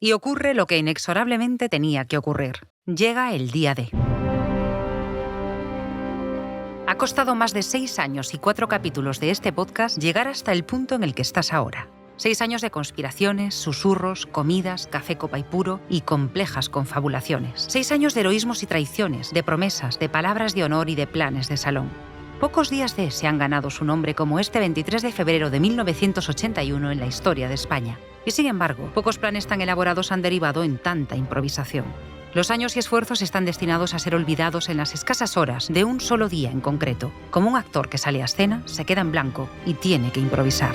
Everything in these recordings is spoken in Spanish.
Y ocurre lo que inexorablemente tenía que ocurrir. Llega el día D. Ha costado más de 6 años y 4 capítulos de este podcast llegar hasta el punto en el que estás ahora. 6 años de conspiraciones, susurros, comidas, café copa y puro y complejas confabulaciones. 6 años de heroísmos y traiciones, de promesas, de palabras de honor y de planes de salón. Pocos días de se han ganado su nombre como este 23 de febrero de 1981 en la historia de España. Y sin embargo, pocos planes tan elaborados han derivado en tanta improvisación. Los años y esfuerzos están destinados a ser olvidados en las escasas horas de un solo día en concreto, como un actor que sale a escena, se queda en blanco y tiene que improvisar.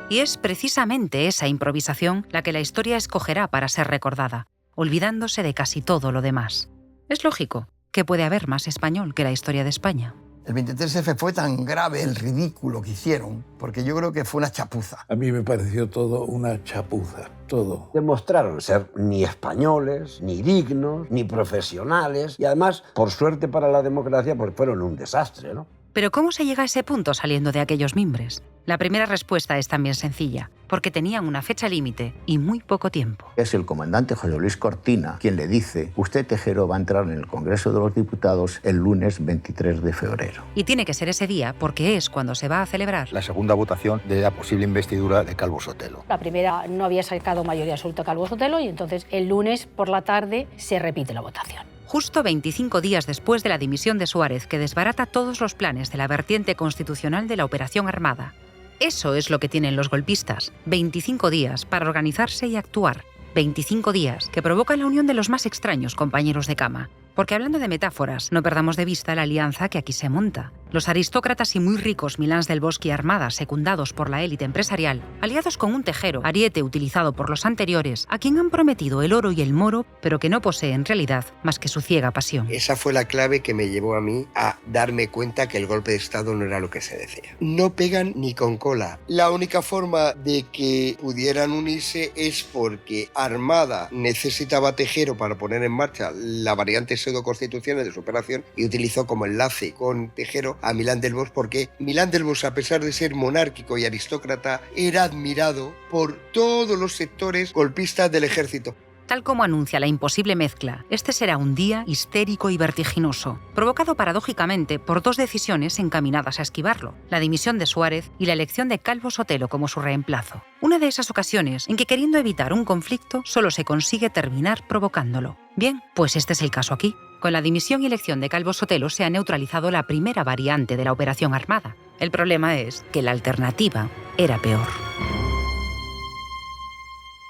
Y es precisamente esa improvisación la que la historia escogerá para ser recordada, olvidándose de casi todo lo demás. Es lógico, que puede haber más español que la historia de España. El 23F fue tan grave el ridículo que hicieron, porque yo creo que fue una chapuza. A mí me pareció todo una chapuza, todo. Demostraron ser ni españoles, ni dignos, ni profesionales, y además, por suerte para la democracia, pues fueron un desastre, ¿no? Pero ¿cómo se llega a ese punto saliendo de aquellos mimbres? La primera respuesta es también sencilla, porque tenían una fecha límite y muy poco tiempo. Es el comandante José Luis Cortina quien le dice: usted, Tejero, va a entrar en el Congreso de los Diputados el lunes 23 de febrero. Y tiene que ser ese día porque es cuando se va a celebrar la segunda votación de la posible investidura de Calvo Sotelo. La primera no había sacado mayoría absoluta Calvo Sotelo y entonces el lunes por la tarde se repite la votación. Justo 25 días después de la dimisión de Suárez, que desbarata todos los planes de la vertiente constitucional de la Operación Armada. Eso es lo que tienen los golpistas, 25 días para organizarse y actuar. 25 días que provocan la unión de los más extraños compañeros de cama. Porque hablando de metáforas, no perdamos de vista la alianza que aquí se monta. Los aristócratas y muy ricos Milans del Bosque y Armada, secundados por la élite empresarial, aliados con un Tejero, ariete utilizado por los anteriores, a quien han prometido el oro y el moro, pero que no posee en realidad más que su ciega pasión. Esa fue la clave que me llevó a mí a darme cuenta que el golpe de Estado no era lo que se decía. No pegan ni con cola. La única forma de que pudieran unirse es porque Armada necesitaba Tejero para poner en marcha la variante pseudoconstituciones de su operación y utilizó como enlace con Tejero a Milán del Bosch, porque Milán del Bosch, a pesar de ser monárquico y aristócrata, era admirado por todos los sectores golpistas del ejército. Tal como anuncia la imposible mezcla, este será un día histérico y vertiginoso, provocado paradójicamente por 2 decisiones encaminadas a esquivarlo, la dimisión de Suárez y la elección de Calvo Sotelo como su reemplazo. Una de esas ocasiones en que, queriendo evitar un conflicto, solo se consigue terminar provocándolo. Bien, pues este es el caso aquí. Con la dimisión y elección de Calvo Sotelo se ha neutralizado la primera variante de la Operación Armada. El problema es que la alternativa era peor.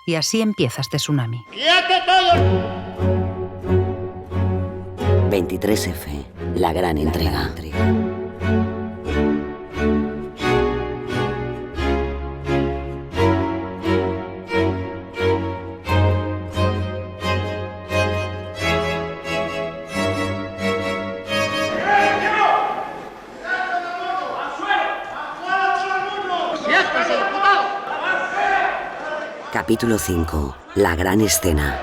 Y así empieza este tsunami. 23F, la gran entrega. Capítulo 5. La gran escena.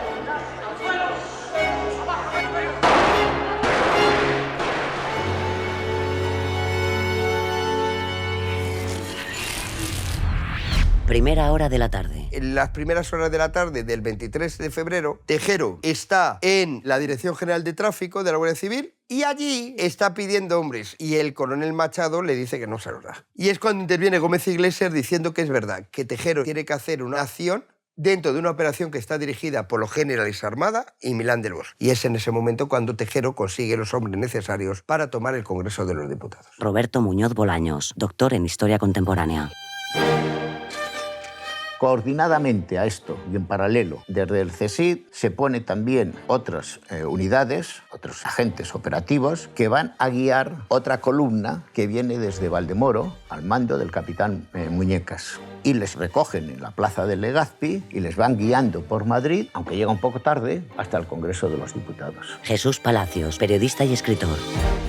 Primera hora de la tarde. En las primeras horas de la tarde del 23 de febrero, Tejero está en la Dirección General de Tráfico de la Guardia Civil y allí está pidiendo hombres y el coronel Machado le dice que no se los da. Y es cuando interviene Gómez Iglesias diciendo que es verdad, que Tejero tiene que hacer una acción dentro de una operación que está dirigida por los generales Armada y Milán del Bosch. Y es en ese momento cuando Tejero consigue los hombres necesarios para tomar el Congreso de los Diputados. Roberto Muñoz Bolaños, doctor en Historia Contemporánea. Coordinadamente a esto y en paralelo, desde el CSIC se pone también otras unidades, otros agentes operativos que van a guiar otra columna que viene desde Valdemoro al mando del capitán Muñecas. Y les recogen en la plaza de Legazpi y les van guiando por Madrid, aunque llega un poco tarde, hasta el Congreso de los Diputados. Jesús Palacios, periodista y escritor.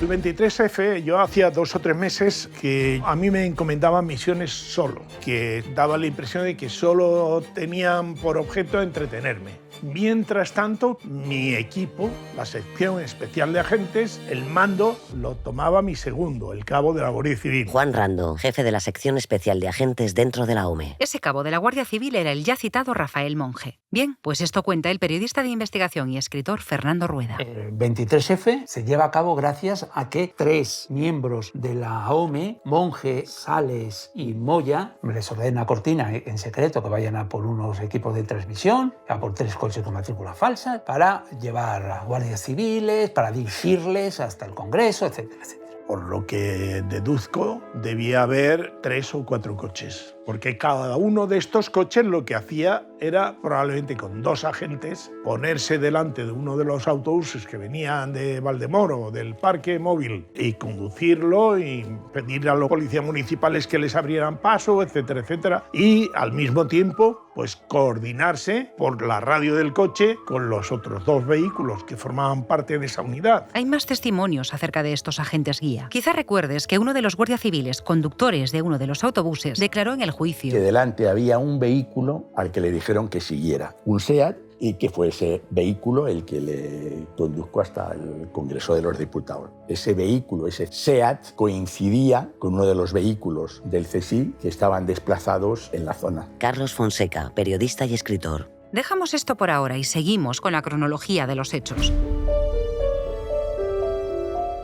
El 23F, yo hacía 2 o 3 meses que a mí me encomendaban misiones solo, que daba la impresión de que solo tenían por objeto entretenerme. Mientras tanto, mi equipo, la sección especial de agentes, el mando lo tomaba mi segundo, el cabo de la Guardia Civil. Juan Rando, jefe de la sección especial de agentes dentro de la OME. Ese cabo de la Guardia Civil era el ya citado Rafael Monge. Bien, pues esto cuenta el periodista de investigación y escritor Fernando Rueda. El 23F se lleva a cabo gracias a que 3 miembros de la OME, Monge, Sales y Moya, les ordena a Cortina en secreto que vayan a por unos equipos de transmisión, a por 3 coches con matrícula falsa, para llevar a guardias civiles, para dirigirles hasta el Congreso, etcétera, etcétera. Por lo que deduzco, debía haber 3 o 4 coches. Porque cada uno de estos coches lo que hacía era, probablemente con 2 agentes, ponerse delante de uno de los autobuses que venían de Valdemoro, del parque móvil, y conducirlo y pedir a los policías municipales que les abrieran paso, etcétera, etcétera. Y al mismo tiempo, pues coordinarse por la radio del coche con los otros 2 vehículos que formaban parte de esa unidad. Hay más testimonios acerca de estos agentes guía. Quizá recuerdes que uno de los guardias civiles, conductores de uno de los autobuses, declaró en el juicio Que delante había un vehículo al que le dijeron que siguiera, un SEAT, y que fue ese vehículo el que le condujo hasta el Congreso de los Diputados. Ese vehículo, ese SEAT, coincidía con uno de los vehículos del CSI que estaban desplazados en la zona. Carlos Fonseca, periodista y escritor. Dejamos esto por ahora y seguimos con la cronología de los hechos.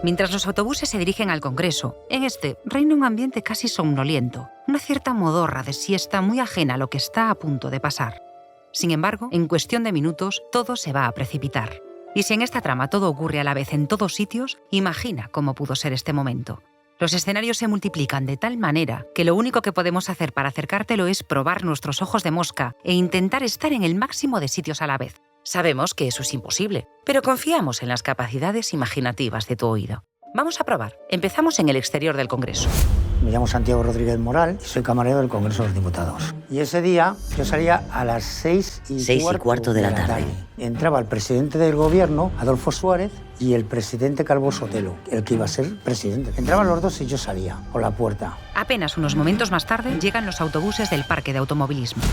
Mientras los autobuses se dirigen al Congreso, en este reina un ambiente casi somnoliento, una cierta modorra de siesta muy ajena a lo que está a punto de pasar. Sin embargo, en cuestión de minutos, todo se va a precipitar. Y si en esta trama todo ocurre a la vez en todos sitios, imagina cómo pudo ser este momento. Los escenarios se multiplican de tal manera que lo único que podemos hacer para acercártelo es probar nuestros ojos de mosca e intentar estar en el máximo de sitios a la vez. Sabemos que eso es imposible, pero confiamos en las capacidades imaginativas de tu oído. Vamos a probar. Empezamos en el exterior del Congreso. Me llamo Santiago Rodríguez Moral y soy camarero del Congreso de los Diputados. Y ese día yo salía a las 6:15 de la tarde. Entraba el presidente del gobierno, Adolfo Suárez, y el presidente Calvo Sotelo, el que iba a ser presidente. Entraban los dos y yo salía por la puerta. Apenas unos momentos más tarde llegan los autobuses del parque de automovilismo.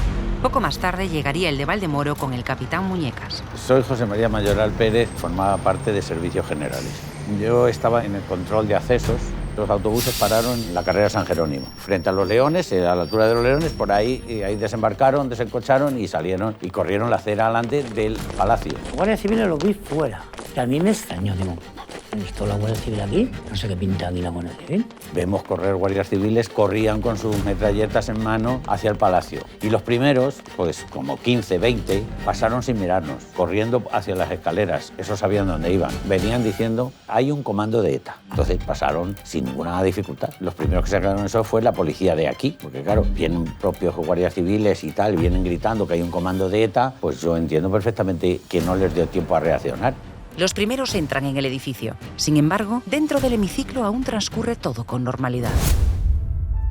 Poco más tarde llegaría el de Valdemoro con el capitán Muñecas. Soy José María Mayoral Pérez, formaba parte de Servicios Generales. Yo estaba en el control de accesos. Los autobuses pararon en la carrera San Jerónimo, frente a los Leones, a la altura de los Leones, por ahí desembarcaron, desencocharon y salieron y corrieron la acera delante del Palacio. Los guardias civiles los vi fuera, que a mí me extrañó, digo, ¿esto la Guardia Civil aquí? No sé qué pinta aquí la Guardia Civil. Vemos correr guardias civiles, corrían con sus metralletas en mano hacia el Palacio. Y los primeros, pues como 15, 20, pasaron sin mirarnos, corriendo hacia las escaleras. Esos sabían dónde iban. Venían diciendo, hay un comando de ETA. Entonces pasaron sin ninguna dificultad. Los primeros que sacaron eso fue la policía de aquí, porque claro, vienen propios guardias civiles y tal, vienen gritando que hay un comando de ETA, pues yo entiendo perfectamente que no les dio tiempo a reaccionar. Los primeros entran en el edificio. Sin embargo, dentro del hemiciclo aún transcurre todo con normalidad.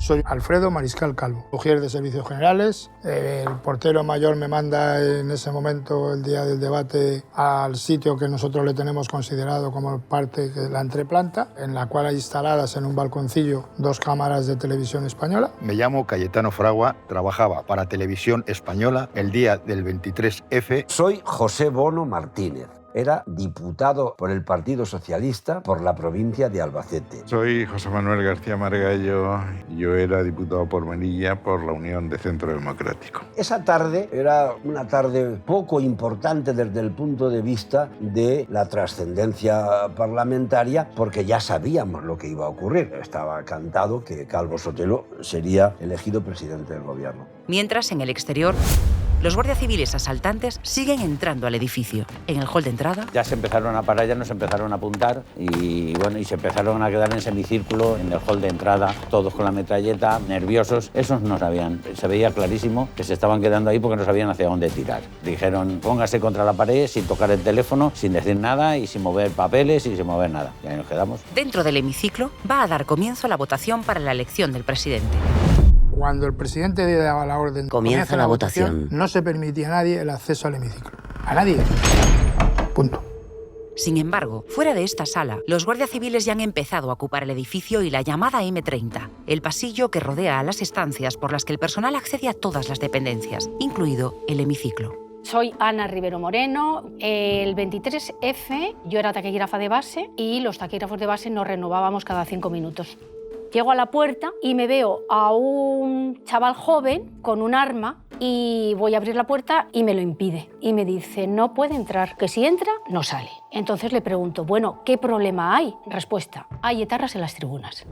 Soy Alfredo Mariscal Calvo, ujier de Servicios Generales. El portero mayor me manda en ese momento, el día del debate, al sitio que nosotros le tenemos considerado como parte de la entreplanta, en la cual hay instaladas en un balconcillo 2 cámaras de televisión española. Me llamo Cayetano Fragua, trabajaba para Televisión Española el día del 23F. Soy José Bono Martínez. Era diputado por el Partido Socialista por la provincia de Albacete. Soy José Manuel García Margallo. Yo era diputado por Melilla por la Unión de Centro Democrático. Esa tarde era una tarde poco importante desde el punto de vista de la trascendencia parlamentaria, porque ya sabíamos lo que iba a ocurrir. Estaba cantado que Calvo Sotelo sería elegido presidente del gobierno. Mientras, en el exterior, los guardias civiles asaltantes siguen entrando al edificio. En el hall de entrada... Ya se empezaron a parar, ya nos empezaron a apuntar y se empezaron a quedar en semicírculo en el hall de entrada, todos con la metralleta, nerviosos. Esos no sabían, se veía clarísimo que se estaban quedando ahí porque no sabían hacia dónde tirar. Dijeron, póngase contra la pared sin tocar el teléfono, sin decir nada y sin mover papeles y sin mover nada. Y ahí nos quedamos. Dentro del hemiciclo va a dar comienzo la votación para la elección del presidente. Cuando el presidente daba la orden, comienza la votación. No se permitía a nadie el acceso al hemiciclo. A nadie. Punto. Sin embargo, fuera de esta sala, los guardias civiles ya han empezado a ocupar el edificio y la llamada M30, el pasillo que rodea a las estancias por las que el personal accede a todas las dependencias, incluido el hemiciclo. Soy Ana Rivero Moreno. El 23F yo era taquígrafa de base y los taquígrafos de base nos renovábamos cada 5 minutos. Llego a la puerta y me veo a un chaval joven con un arma y voy a abrir la puerta y me lo impide. Y me dice, no puede entrar, que si entra, no sale. Entonces le pregunto, bueno, ¿qué problema hay? Respuesta, hay etarras en las tribunas.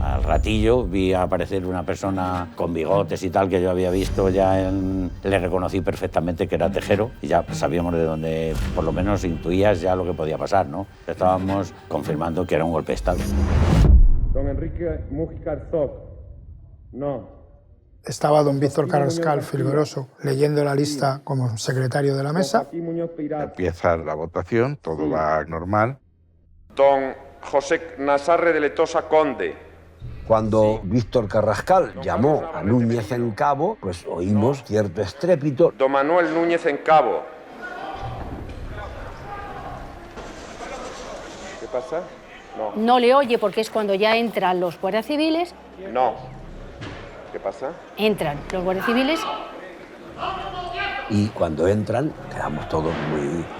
Al ratillo vi aparecer una persona con bigotes y tal que yo había visto ya le reconocí perfectamente que era Tejero y ya sabíamos de dónde, por lo menos intuías ya lo que podía pasar, ¿no? Estábamos confirmando que era un golpe de Estado. Don Enrique Mújica Arzog, no. Estaba don Víctor Carrascal Filibroso leyendo la lista como secretario de la mesa. Empieza la votación, todo va normal. Don José Nazarre de Letosa Conde. Cuando Víctor Carrascal llamó a Núñez en Cabo, pues oímos cierto estrépito. Don Manuel Núñez en Cabo. ¿Qué pasa? No le oye porque es cuando ya entran los guardias civiles. No. ¿Qué pasa? Entran los guardias civiles. Y cuando entran, quedamos todos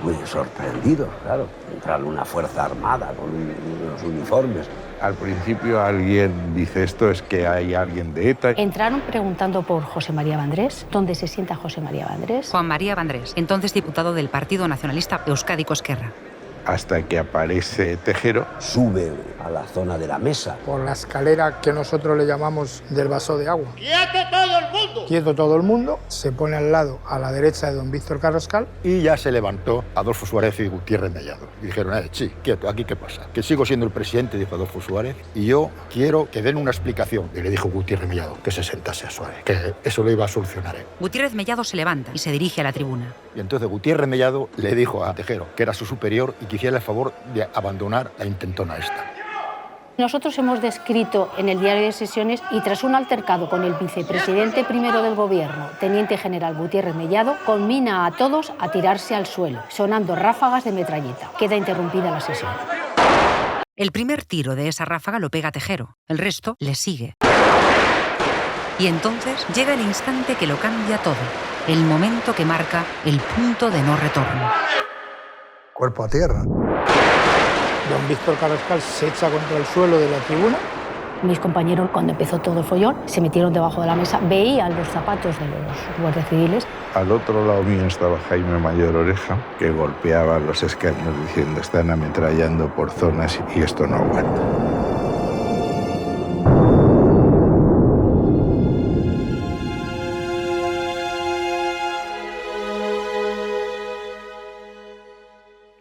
muy sorprendidos, claro. Entran una fuerza armada con unos uniformes. Al principio alguien dice esto es que hay alguien de ETA. Entraron preguntando por José María Vandrés. ¿Dónde se sienta José María Vandrés? Juan María Vandrés, entonces diputado del Partido Nacionalista Euskadiko Ezkerra. Hasta que aparece Tejero. Sube a la zona de la mesa. Por la escalera que nosotros le llamamos del vaso de agua. ¡Quieto todo el mundo! Quieto todo el mundo. Se pone al lado, a la derecha de don Víctor Carrascal. Y ya se levantó Adolfo Suárez y Gutiérrez Mellado. Y dijeron, sí, quieto, ¿aquí qué pasa? Que sigo siendo el presidente, dijo Adolfo Suárez, y yo quiero que den una explicación. Y le dijo Gutiérrez Mellado que se sentase a Suárez, que eso lo iba a solucionar él. Gutiérrez Mellado se levanta y se dirige a la tribuna. Y entonces Gutiérrez Mellado le dijo a Tejero, que era su superior, y que hiciera el favor de abandonar la intentona esta. Nosotros hemos descrito en el diario de sesiones y tras un altercado con el vicepresidente primero del gobierno, teniente general Gutiérrez Mellado, conmina a todos a tirarse al suelo, sonando ráfagas de metralleta. Queda interrumpida la sesión. El primer tiro de esa ráfaga lo pega Tejero, el resto le sigue. Y entonces llega el instante que lo cambia todo, el momento que marca el punto de no retorno. Cuerpo a tierra. Don Víctor Carrascal se echa contra el suelo de la tribuna. Mis compañeros, cuando empezó todo el follón, se metieron debajo de la mesa, veían los zapatos de los guardias civiles. Al otro lado mío estaba Jaime Mayor Oreja, que golpeaba los escaños diciendo están ametrallando por zonas y esto no aguanta.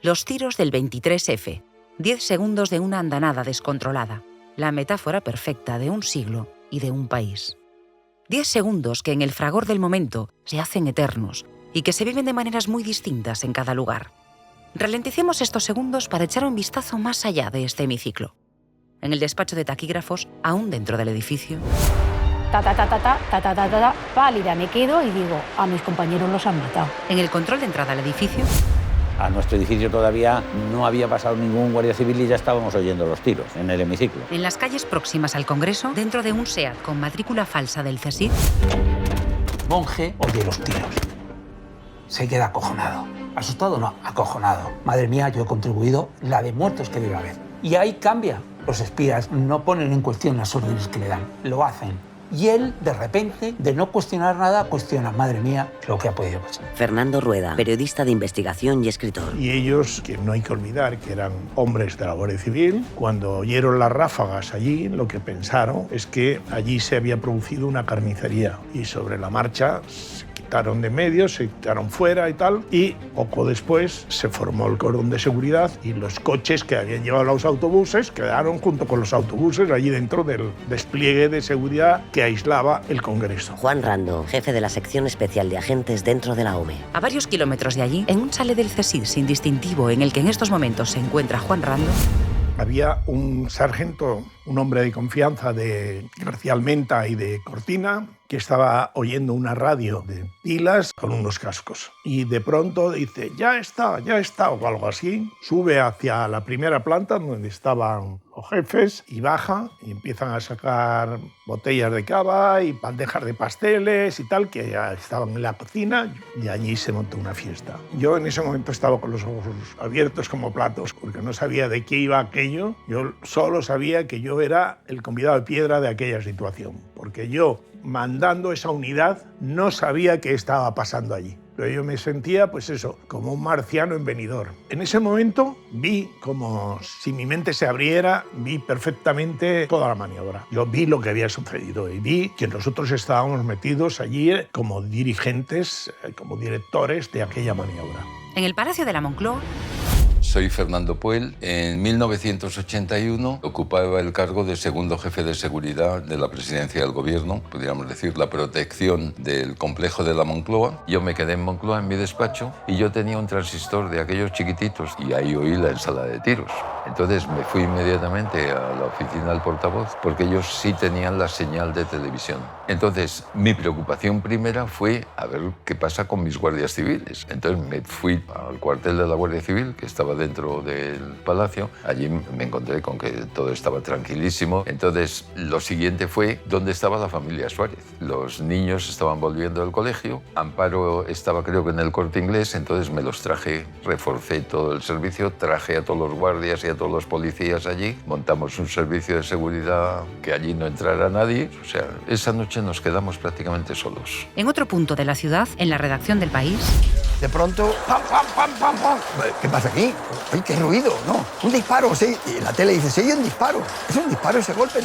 Los tiros del 23F, 10 segundos de una andanada descontrolada, la metáfora perfecta de un siglo y de un país. 10 segundos que en el fragor del momento se hacen eternos y que se viven de maneras muy distintas en cada lugar. Ralenticemos estos segundos para echar un vistazo más allá de este hemiciclo. En el despacho de taquígrafos, aún dentro del edificio. Pálida me quedo y digo, a mis compañeros los han matado. En el control de entrada al edificio. A nuestro edificio todavía no había pasado ningún guardia civil y ya estábamos oyendo los tiros en el hemiciclo. En las calles próximas al Congreso, dentro de un SEAT con matrícula falsa del CSIC. Monje oye los tiros. Se queda acojonado. ¿Asustado? No, acojonado. Madre mía, yo he contribuido la de muertos que debe haber. Y ahí cambia. Los espías no ponen en cuestión las órdenes que le dan, lo hacen. Y él, de repente, de no cuestionar nada, cuestiona, madre mía, lo que ha podido pasar. Fernando Rueda, periodista de investigación y escritor. Y ellos, que no hay que olvidar que eran hombres de la Guardia Civil, cuando oyeron las ráfagas allí, lo que pensaron es que allí se había producido una carnicería. Y sobre la marcha se quitaron de medio, se quitaron fuera y tal. Y poco después se formó el cordón de seguridad y los coches que habían llevado los autobuses quedaron junto con los autobuses allí dentro del despliegue de seguridad que aislaba el Congreso. Juan Rando, jefe de la sección especial de agentes dentro de la OME. A varios kilómetros de allí, en un chalet del CSIC sin distintivo en el que en estos momentos se encuentra Juan Rando, había un sargento, un hombre de confianza de García Almenta y de Cortina, que estaba oyendo una radio de pilas con unos cascos. Y de pronto dice, ya está, o algo así. Sube hacia la primera planta donde estaban los jefes y baja y empiezan a sacar botellas de cava y bandejas de pasteles y tal, que ya estaban en la cocina, y allí se montó una fiesta. Yo en ese momento estaba con los ojos abiertos como platos, porque no sabía de qué iba aquello. Yo solo sabía que yo era el convidado de piedra de aquella situación, porque yo, mandando esa unidad, no sabía qué estaba pasando allí. Pero yo me sentía, pues eso, como un marciano en Benidorm. En ese momento vi como si mi mente se abriera, vi perfectamente toda la maniobra. Yo vi lo que había sucedido y vi que nosotros estábamos metidos allí como dirigentes, como directores de aquella maniobra. En el Palacio de la Moncloa... Soy Fernando Puel. En 1981 ocupaba el cargo de segundo jefe de seguridad de la presidencia del gobierno, podríamos decir la protección del complejo de la Moncloa. Yo me quedé en Moncloa, en mi despacho, y yo tenía un transistor de aquellos chiquititos y ahí oí la ensalada de tiros. Entonces me fui inmediatamente a la oficina del portavoz porque ellos sí tenían la señal de televisión. Entonces mi preocupación primera fue a ver qué pasa con mis guardias civiles. Entonces me fui al cuartel de la Guardia Civil, que estaba dentro del palacio. Allí me encontré con que todo estaba tranquilísimo. Entonces lo siguiente fue dónde estaba la familia Suárez. Los niños estaban volviendo del colegio. Amparo estaba, creo que en el Corte Inglés. Entonces me los traje, reforcé todo el servicio, traje a todos los guardias y a todos los policías allí. Montamos un servicio de seguridad que allí no entrara nadie. O sea, esa noche nos quedamos prácticamente solos. En otro punto de la ciudad, en la redacción del País... De pronto, ¡pam, pam, pam, pam, pam! ¿Qué pasa aquí? ¡Ay, qué ruido! No, un disparo, sí. Y la tele dice, se oye un disparo. Es un disparo, ese golpe,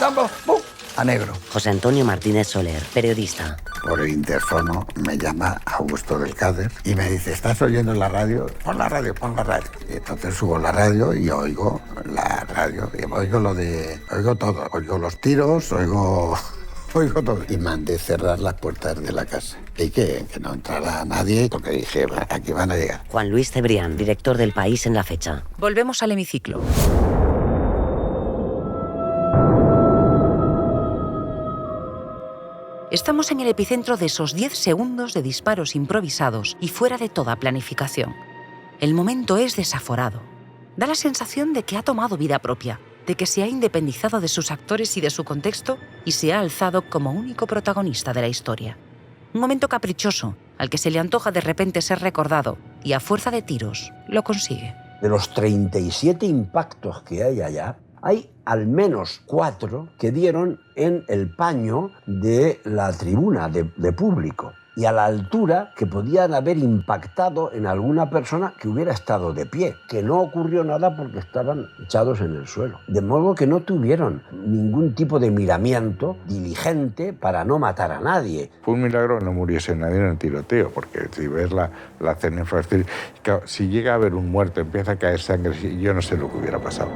¡pum! A negro. José Antonio Martínez Soler, periodista. Por el interfono me llama Augusto del Cáder y me dice, ¿estás oyendo la radio? Pon la radio, pon la radio. Y entonces subo la radio y oigo la radio. Y oigo todo. Oigo los tiros, oigo todo. Y mandé cerrar las puertas de la casa. Y que no entrara nadie, porque dije, aquí van a llegar. Juan Luis Cebrián, director del País en la fecha. Volvemos al hemiciclo. Estamos en el epicentro de esos 10 segundos de disparos improvisados y fuera de toda planificación. El momento es desaforado. Da la sensación de que ha tomado vida propia, de que se ha independizado de sus actores y de su contexto y se ha alzado como único protagonista de la historia. Un momento caprichoso, al que se le antoja de repente ser recordado y a fuerza de tiros lo consigue. De los 37 impactos que hay allá, hay al menos 4 que dieron en el paño de la tribuna de público y a la altura que podían haber impactado en alguna persona que hubiera estado de pie, que no ocurrió nada porque estaban echados en el suelo. De modo que no tuvieron ningún tipo de miramiento diligente para no matar a nadie. Fue un milagro que no muriese nadie en el tiroteo, porque si ves la escena infraestructura, claro, si llega a haber un muerto, empieza a caer sangre, yo no sé lo que hubiera pasado.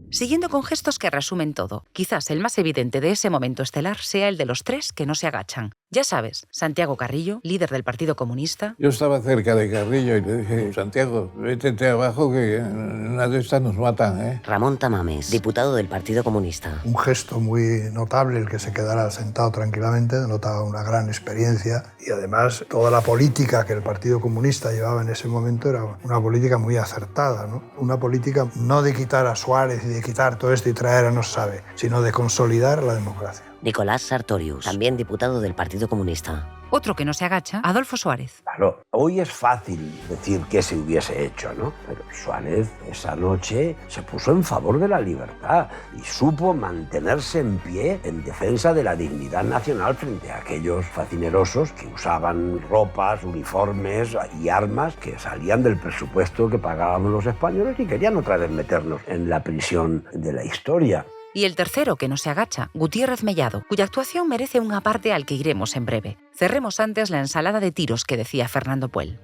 Siguiendo con gestos que resumen todo, quizás el más evidente de ese momento estelar sea el de los 3 que no se agachan. Ya sabes, Santiago Carrillo, líder del Partido Comunista. Yo estaba cerca de Carrillo y le dije, Santiago, vete abajo que una de estas nos matan, ¿eh? Ramón Tamames, diputado del Partido Comunista. Un gesto muy notable, el que se quedara sentado tranquilamente, denotaba una gran experiencia y además toda la política que el Partido Comunista llevaba en ese momento era una política muy acertada, ¿no? Una política no de quitar a Suárez y de quitar todo esto y traer a no se sabe, sino de consolidar la democracia. Nicolás Sartorius, también diputado del Partido Comunista. Otro que no se agacha, Adolfo Suárez. Claro, hoy es fácil decir qué se hubiese hecho, ¿no? Pero Suárez esa noche se puso en favor de la libertad y supo mantenerse en pie en defensa de la dignidad nacional frente a aquellos facinerosos que usaban ropas, uniformes y armas que salían del presupuesto que pagábamos los españoles y querían otra vez meternos en la prisión de la historia. Y el tercero que no se agacha, Gutiérrez Mellado, cuya actuación merece un aparte al que iremos en breve. Cerremos antes la ensalada de tiros que decía Fernando Puel.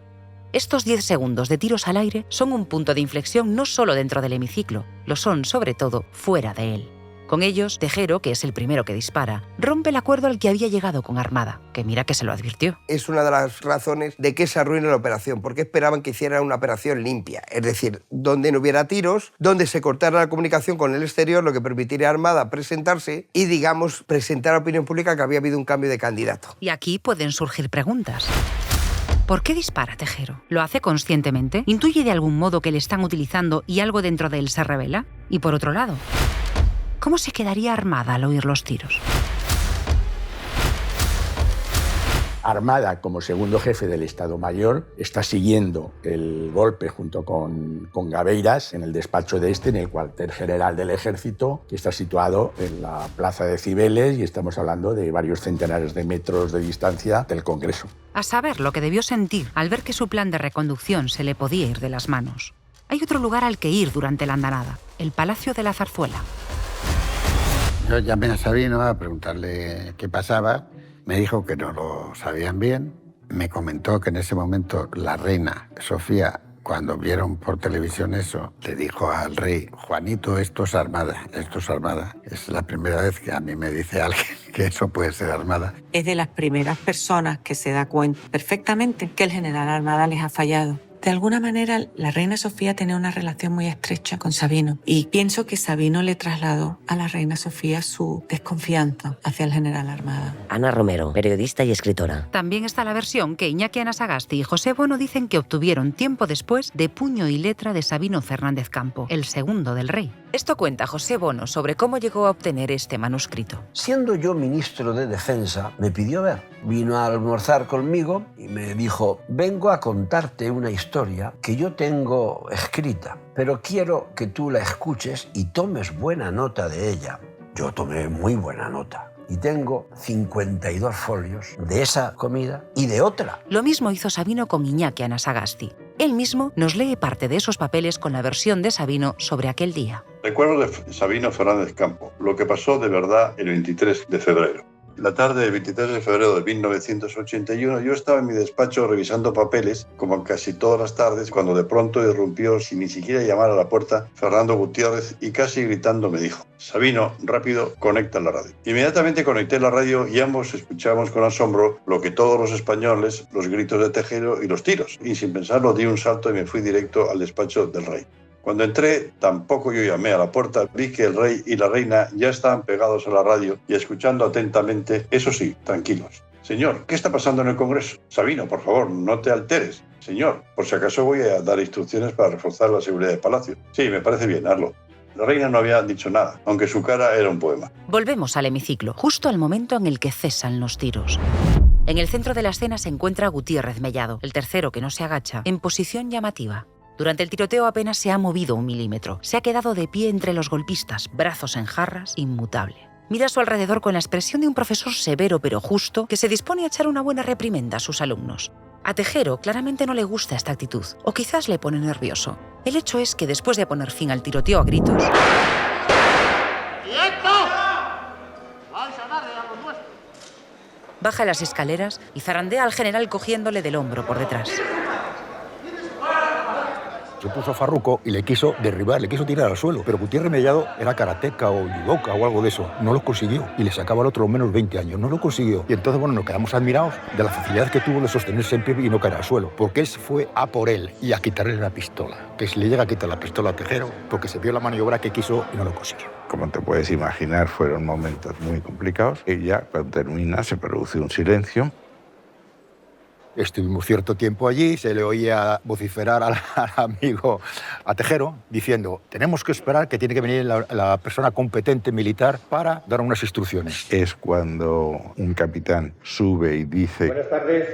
Estos 10 segundos de tiros al aire son un punto de inflexión no solo dentro del hemiciclo, lo son sobre todo fuera de él. Con ellos, Tejero, que es el primero que dispara, rompe el acuerdo al que había llegado con Armada, que mira que se lo advirtió. Es una de las razones de que se arruine la operación, porque esperaban que hiciera una operación limpia, es decir, donde no hubiera tiros, donde se cortara la comunicación con el exterior, lo que permitiría a Armada presentarse y, digamos, presentar a la opinión pública que había habido un cambio de candidato. Y aquí pueden surgir preguntas. ¿Por qué dispara Tejero? ¿Lo hace conscientemente? ¿Intuye de algún modo que le están utilizando y algo dentro de él se revela? Y por otro lado, ¿cómo se quedaría Armada al oír los tiros? Armada, como segundo jefe del Estado Mayor, está siguiendo el golpe junto con Gabeiras en el despacho de en el cuartel general del Ejército, que está situado en la plaza de Cibeles, y estamos hablando de varios centenares de metros de distancia del Congreso. A saber lo que debió sentir al ver que su plan de reconducción se le podía ir de las manos. Hay otro lugar al que ir durante la andanada, el Palacio de la Zarzuela. Yo llamé a Sabino a preguntarle qué pasaba. Me dijo que no lo sabían bien. Me comentó que en ese momento la reina Sofía, cuando vieron por televisión eso, le dijo al rey: Juanito, esto es Armada, esto es Armada. Es la primera vez que a mí me dice alguien que eso puede ser Armada. Es de las primeras personas que se da cuenta perfectamente que el general Armada les ha fallado. De alguna manera, la reina Sofía tenía una relación muy estrecha con Sabino, y pienso que Sabino le trasladó a la reina Sofía su desconfianza hacia el general Armada. Ana Romero, periodista y escritora. También está la versión que Iñaki Anasagasti y José Bono dicen que obtuvieron tiempo después de puño y letra de Sabino Fernández Campo, el segundo del rey. Esto cuenta José Bono sobre cómo llegó a obtener este manuscrito. Siendo yo ministro de Defensa, me pidió ver. Vino a almorzar conmigo y me dijo: vengo a contarte una historia que yo tengo escrita, pero quiero que tú la escuches y tomes buena nota de ella. Yo tomé muy buena nota. Y tengo 52 folios de esa comida y de otra. Lo mismo hizo Sabino con Iñaki Anasagasti. Él mismo nos lee parte de esos papeles con la versión de Sabino sobre aquel día. Recuerdo de Sabino Fernández Campo, lo que pasó de verdad el 23 de febrero. La tarde del 23 de febrero de 1981 yo estaba en mi despacho revisando papeles, como casi todas las tardes, cuando de pronto irrumpió, sin ni siquiera llamar a la puerta, Fernando Gutiérrez, y casi gritando me dijo: Sabino, rápido, conecta la radio. Inmediatamente conecté la radio y ambos escuchamos con asombro lo que todos los españoles, los gritos de Tejero y los tiros. Y sin pensarlo di un salto y me fui directo al despacho del rey. Cuando entré, tampoco yo llamé a la puerta, vi que el rey y la reina ya estaban pegados a la radio y escuchando atentamente, eso sí, tranquilos. Señor, ¿qué está pasando en el Congreso? Sabino, por favor, no te alteres. Señor, por si acaso voy a dar instrucciones para reforzar la seguridad del palacio. Sí, me parece bien, hazlo. La reina no había dicho nada, aunque su cara era un poema. Volvemos al hemiciclo, justo al momento en el que cesan los tiros. En el centro de la escena se encuentra Gutiérrez Mellado, el tercero que no se agacha, en posición llamativa. Durante el tiroteo apenas se ha movido un milímetro. Se ha quedado de pie entre los golpistas, brazos en jarras, inmutable. Mira a su alrededor con la expresión de un profesor severo pero justo que se dispone a echar una buena reprimenda a sus alumnos. A Tejero claramente no le gusta esta actitud, o quizás le pone nervioso. El hecho es que después de poner fin al tiroteo a gritos... baja las escaleras y zarandea al general cogiéndole del hombro por detrás. Se puso farruco y le quiso derribar, le quiso tirar al suelo. Pero Gutiérrez Mellado era karateca o judoka o algo de eso. No lo consiguió. Y le sacaba al otro menos 20 años. No lo consiguió. Y entonces, bueno, nos quedamos admirados de la facilidad que tuvo de sostenerse en pie y no caer al suelo. Porque él fue a por él y a quitarle la pistola. Que si le llega a quitar la pistola a Tejero, porque se vio la maniobra que quiso y no lo consiguió. Como te puedes imaginar, fueron momentos muy complicados. Y ya, cuando termina, se produce un silencio. Estuvimos cierto tiempo allí, se le oía vociferar al amigo, a Tejero, diciendo: tenemos que esperar que tiene que venir la persona competente militar para dar unas instrucciones. Es cuando un capitán sube y dice: buenas tardes,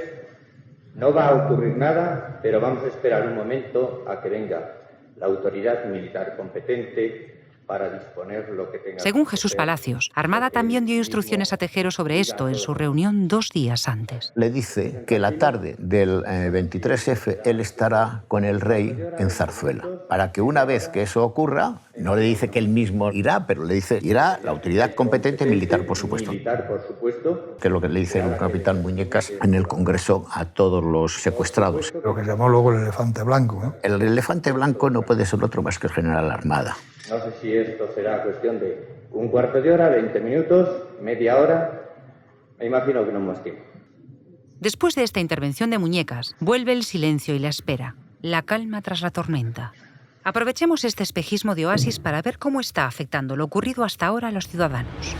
no va a ocurrir nada, pero vamos a esperar un momento a que venga la autoridad militar competente para disponer lo que tenga. Según Jesús Palacios, Armada también dio instrucciones a Tejero sobre esto en su reunión 2 días antes. Le dice que la tarde del 23F él estará con el rey en Zarzuela, para que una vez que eso ocurra, no le dice que él mismo irá, pero le dice irá la autoridad competente militar, por supuesto. Militar, por supuesto. Que es lo que le dice el capitán Muñecas en el Congreso a todos los secuestrados. Lo que se llamó luego el elefante blanco, ¿no? El elefante blanco no puede ser otro más que el general Armada. No sé si esto será cuestión de un cuarto de hora, 20 minutos, media hora. Me imagino que no más tiempo. Después de esta intervención de Muñecas, vuelve el silencio y la espera, la calma tras la tormenta. Aprovechemos este espejismo de oasis para ver cómo está afectando lo ocurrido hasta ahora a los ciudadanos.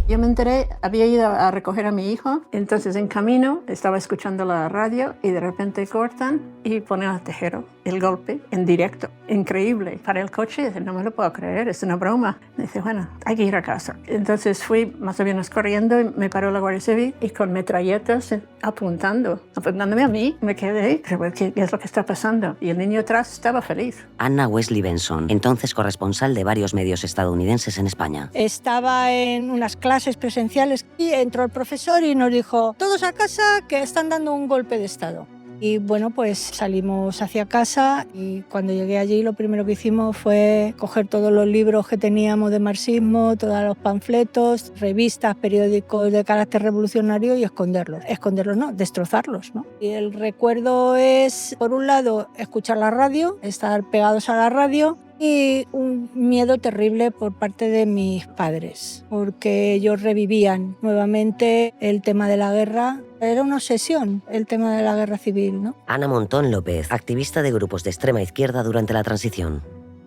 Yo me enteré, había ido a recoger a mi hijo, entonces en camino estaba escuchando la radio y de repente cortan y ponen a Tejero el golpe en directo. Increíble. Para el coche, no me lo puedo creer, es una broma. Me dice, bueno, hay que ir a casa. Entonces fui más o menos corriendo y me paró la Guardia Civil y con metralletas apuntándome a mí. Me quedé, pero ¿qué es lo que está pasando? Y el niño atrás estaba feliz. Anna Wesley Benson, entonces corresponsal de varios medios estadounidenses en España. Estaba en unas clases presenciales y entró el profesor y nos dijo, todos a casa que están dando un golpe de Estado. Y bueno, pues salimos hacia casa y cuando llegué allí lo primero que hicimos fue coger todos los libros que teníamos de marxismo, todos los panfletos, revistas, periódicos de carácter revolucionario y esconderlos. Esconderlos no, destrozarlos, ¿no? Y el recuerdo es, por un lado, escuchar la radio, estar pegados a la radio, y un miedo terrible por parte de mis padres, porque ellos revivían nuevamente el tema de la guerra. Era una obsesión el tema de la guerra civil, ¿no? Ana Montón López, activista de grupos de extrema izquierda durante la transición.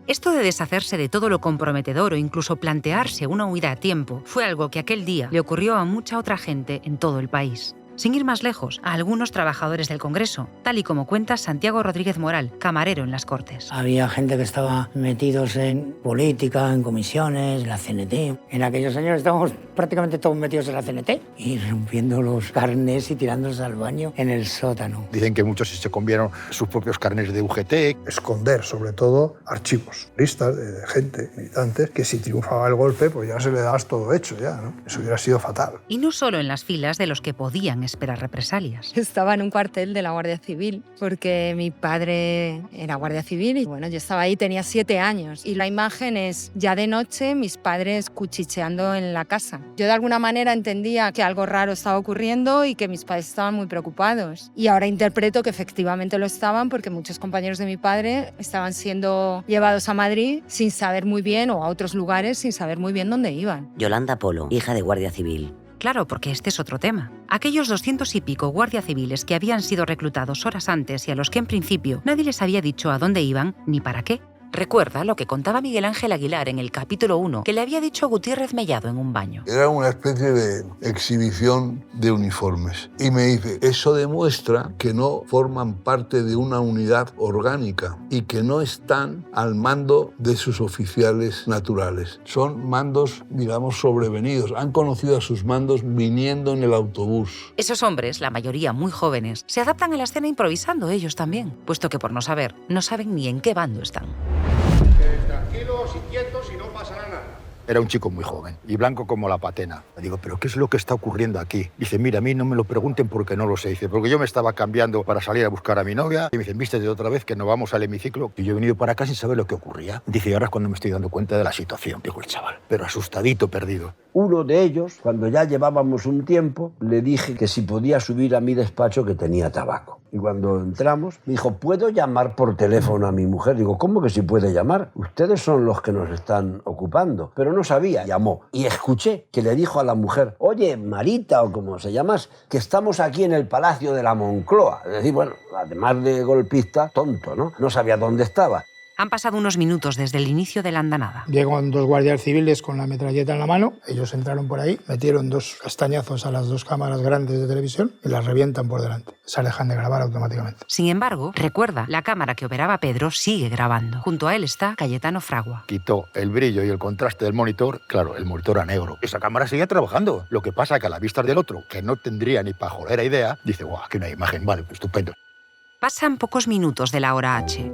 Esto de deshacerse de todo lo comprometedor o incluso plantearse una huida a tiempo fue algo que aquel día le ocurrió a mucha otra gente en todo el país. Sin ir más lejos, a algunos trabajadores del Congreso, tal y como cuenta Santiago Rodríguez Moral, camarero en las Cortes. Había gente que estaba metidos en política, en comisiones, en la CNT. En aquellos años estábamos prácticamente todos metidos en la CNT y rompiendo los carnés y tirándolos al baño en el sótano. Dicen que muchos se comieron sus propios carnés de UGT. Esconder, sobre todo, archivos, listas de gente, militantes, que si triunfaba el golpe, pues ya se le dabas todo hecho ya, ¿no? Eso hubiera sido fatal. Y no solo en las filas de los que podían esperar represalias. Estaba en un cuartel de la Guardia Civil porque mi padre era guardia civil y bueno, yo estaba ahí, tenía 7 años y la imagen es ya de noche mis padres cuchicheando en la casa. Yo de alguna manera entendía que algo raro estaba ocurriendo y que mis padres estaban muy preocupados y ahora interpreto que efectivamente lo estaban porque muchos compañeros de mi padre estaban siendo llevados a Madrid sin saber muy bien o a otros lugares sin saber muy bien dónde iban. Yolanda Polo, hija de guardia civil. Claro, porque este es otro tema. Aquellos 200 y pico guardias civiles que habían sido reclutados horas antes y a los que en principio nadie les había dicho a dónde iban ni para qué. Recuerda lo que contaba Miguel Ángel Aguilar en el capítulo 1 que le había dicho Gutiérrez Mellado en un baño. Era una especie de exhibición de uniformes. Y me dice, eso demuestra que no forman parte de una unidad orgánica y que no están al mando de sus oficiales naturales. Son mandos, digamos, sobrevenidos. Han conocido a sus mandos viniendo en el autobús. Esos hombres, la mayoría muy jóvenes, se adaptan a la escena improvisando ellos también, puesto que por no saber, no saben ni en qué bando están. Tranquilos y quietos y no pasará nada. Era un chico muy joven y blanco como la patena. Le digo, ¿pero qué es lo que está ocurriendo aquí? Dice, mira, a mí no me lo pregunten porque no lo sé. Dice, porque yo me estaba cambiando para salir a buscar a mi novia. Y me dicen, vístete otra vez que nos vamos al hemiciclo. Y yo he venido para acá sin saber lo que ocurría. Dice, y ahora es cuando me estoy dando cuenta de la situación, dijo el chaval. Pero asustadito, perdido. Uno de ellos, cuando ya llevábamos un tiempo, le dije que si podía subir a mi despacho que tenía tabaco. Y cuando entramos, me dijo, ¿puedo llamar por teléfono a mi mujer? Digo, ¿cómo que si puede llamar? Ustedes son los que nos están ocupando. Pero no sabía, llamó. Y escuché que le dijo a la mujer, oye, Marita, o como se llamas, que estamos aquí en el Palacio de la Moncloa. Es decir, bueno, además de golpista, tonto, ¿no? No sabía dónde estaba. Han pasado unos minutos desde el inicio de la andanada. Llegan 2 guardias civiles con la metralleta en la mano. Ellos entraron por ahí, metieron 2 castañazos a las 2 cámaras grandes de televisión y las revientan por delante. Se alejan de grabar automáticamente. Sin embargo, recuerda, la cámara que operaba Pedro sigue grabando. Junto a él está Cayetano Fragua. Quitó el brillo y el contraste del monitor. Claro, el monitor era negro. Esa cámara seguía trabajando. Lo que pasa que a la vista del otro, que no tendría ni pajolera idea, dice, guau, aquí no hay imagen. Vale, pues estupendo. Pasan pocos minutos de la hora H.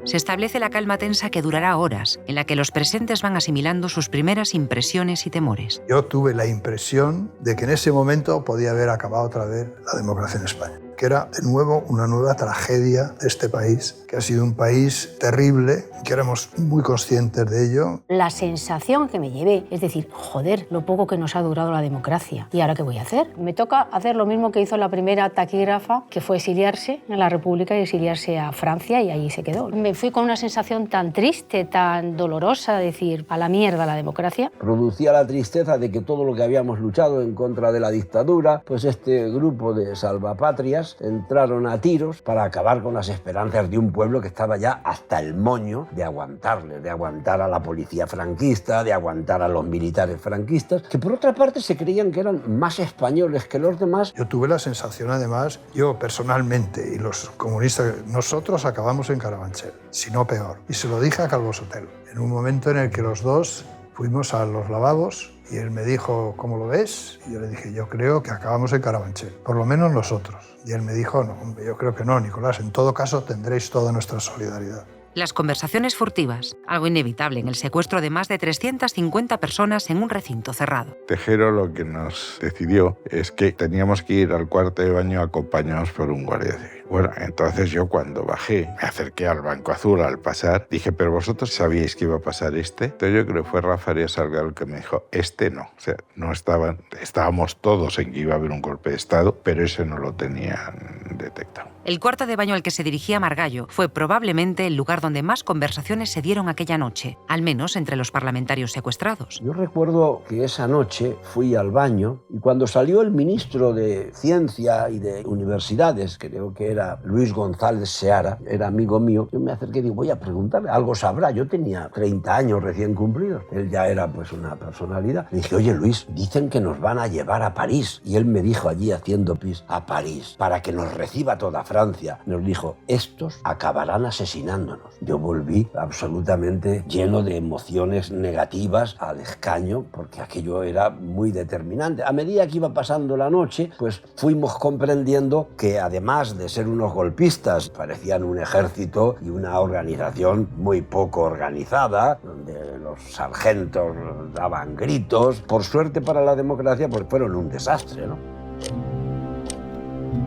Se establece la calma tensa que durará horas, en la que los presentes van asimilando sus primeras impresiones y temores. Yo tuve la impresión de que en ese momento podía haber acabado otra vez la democracia en España. Que era, de nuevo, una nueva tragedia de este país, que ha sido un país terrible, que éramos muy conscientes de ello. La sensación que me llevé, es decir, joder, lo poco que nos ha durado la democracia. ¿Y ahora qué voy a hacer? Me toca hacer lo mismo que hizo la primera taquígrafa, que fue exiliarse en la República y exiliarse a Francia, y allí se quedó. Me fui con una sensación tan triste, tan dolorosa, de decir, a la mierda la democracia. Producía la tristeza de que todo lo que habíamos luchado en contra de la dictadura, pues este grupo de salvapatrias tropas entraron a tiros para acabar con las esperanzas de un pueblo que estaba ya hasta el moño de aguantarle, de aguantar a la policía franquista, de aguantar a los militares franquistas, que por otra parte se creían que eran más españoles que los demás. Yo tuve la sensación, además, yo personalmente y los comunistas, nosotros acabamos en Carabanchel, si no peor. Y se lo dije a Calvo Sotelo, en un momento en el que los dos fuimos a los lavabos y él me dijo, ¿cómo lo ves? Y yo le dije, yo creo que acabamos en Carabanchel, por lo menos nosotros. Y él me dijo, no, hombre, yo creo que no, Nicolás, en todo caso tendréis toda nuestra solidaridad. Las conversaciones furtivas, algo inevitable en el secuestro de más de 350 personas en un recinto cerrado. Tejero lo que nos decidió es que teníamos que ir al cuarto de baño acompañados por un guardia civil. Bueno, entonces yo cuando bajé, me acerqué al Banco Azul al pasar, dije, ¿pero vosotros sabíais que iba a pasar este? Entonces yo creo que fue Rafael Salgado el que me dijo, este no. O sea, no estábamos todos en que iba a haber un golpe de Estado, pero ese no lo tenían detectado. El cuarto de baño al que se dirigía Margallo fue probablemente el lugar donde más conversaciones se dieron aquella noche, al menos entre los parlamentarios secuestrados. Yo recuerdo que esa noche fui al baño y cuando salió el ministro de Ciencia y de Universidades, creo que era Luis González Seara, era amigo mío, yo me acerqué y digo, voy a preguntarle, algo sabrá. Yo tenía 30 años recién cumplidos, él ya era pues una personalidad. Le dije, oye Luis, dicen que nos van a llevar a París. Y él me dijo allí haciendo pis, a París, para que nos reciba toda Francia. Nos dijo, estos acabarán asesinándonos. Yo volví absolutamente lleno de emociones negativas al escaño, porque aquello era muy determinante. A medida que iba pasando la noche, pues fuimos comprendiendo que además de ser unos golpistas, parecían un ejército y una organización muy poco organizada, donde los sargentos daban gritos. Por suerte para la democracia, pues fueron un desastre, ¿no?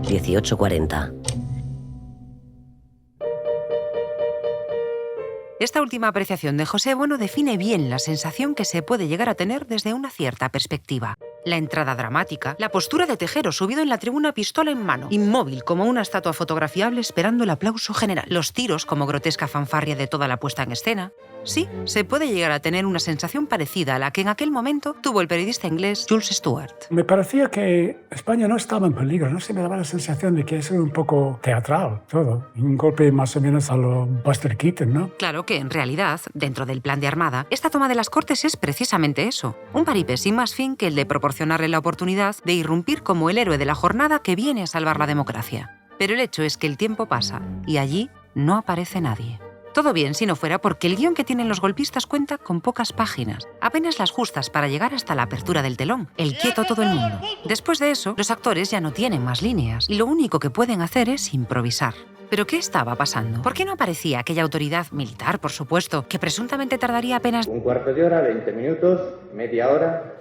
18:40. Esta última apreciación de José Bono define bien la sensación que se puede llegar a tener desde una cierta perspectiva. La entrada dramática, la postura de Tejero subido en la tribuna pistola en mano, inmóvil como una estatua fotografiable esperando el aplauso general. Los tiros como grotesca fanfarria de toda la puesta en escena. Sí, se puede llegar a tener una sensación parecida a la que en aquel momento tuvo el periodista inglés Jules Stewart. Me parecía que España no estaba en peligro, no se me daba la sensación de que es un poco teatral todo. Un golpe más o menos a lo Buster Keaton, ¿no? Claro que en realidad, dentro del plan de Armada, esta toma de las Cortes es precisamente eso. Un paripé sin más fin que el de proporcionarle la oportunidad de irrumpir como el héroe de la jornada que viene a salvar la democracia. Pero el hecho es que el tiempo pasa y allí no aparece nadie. Todo bien si no fuera porque el guión que tienen los golpistas cuenta con pocas páginas, apenas las justas para llegar hasta la apertura del telón, el quieto todo el mundo. Después de eso, los actores ya no tienen más líneas y lo único que pueden hacer es improvisar. ¿Pero qué estaba pasando? ¿Por qué no aparecía aquella autoridad militar, por supuesto, que presuntamente tardaría apenas... Un cuarto de hora, 20 minutos, media hora,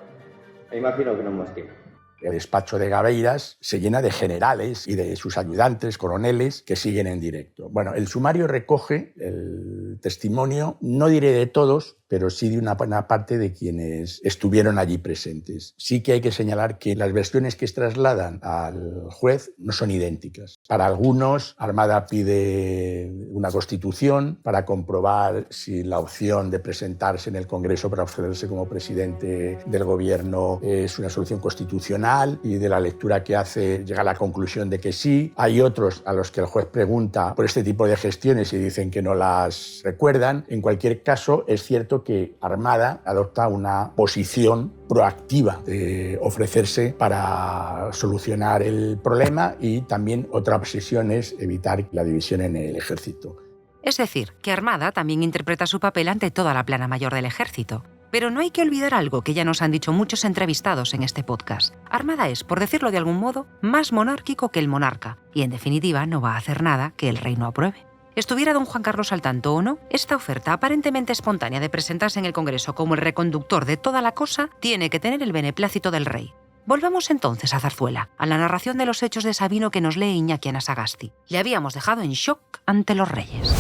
me imagino que no más tiempo. El despacho de Gabeiras se llena de generales y de sus ayudantes, coroneles, que siguen en directo. Bueno, el sumario recoge el testimonio, no diré de todos, pero sí de una buena parte de quienes estuvieron allí presentes. Sí que hay que señalar que las versiones que trasladan al juez no son idénticas. Para algunos, Armada pide una constitución para comprobar si la opción de presentarse en el Congreso para ofrecerse como presidente del gobierno es una solución constitucional, y de la lectura que hace llega a la conclusión de que sí. Hay otros a los que el juez pregunta por este tipo de gestiones y dicen que no las recuerdan. En cualquier caso, es cierto que Armada adopta una posición proactiva de ofrecerse para solucionar el problema, y también otra obsesión es evitar la división en el ejército. Es decir, que Armada también interpreta su papel ante toda la plana mayor del ejército. Pero no hay que olvidar algo que ya nos han dicho muchos entrevistados en este podcast. Armada es, por decirlo de algún modo, más monárquico que el monarca, y en definitiva no va a hacer nada que el rey no apruebe. Estuviera don Juan Carlos al tanto o no, esta oferta aparentemente espontánea de presentarse en el Congreso como el reconductor de toda la cosa tiene que tener el beneplácito del rey. Volvamos entonces a Zarzuela, a la narración de los hechos de Sabino que nos lee Iñaki Anasagasti. Le habíamos dejado en shock ante los reyes.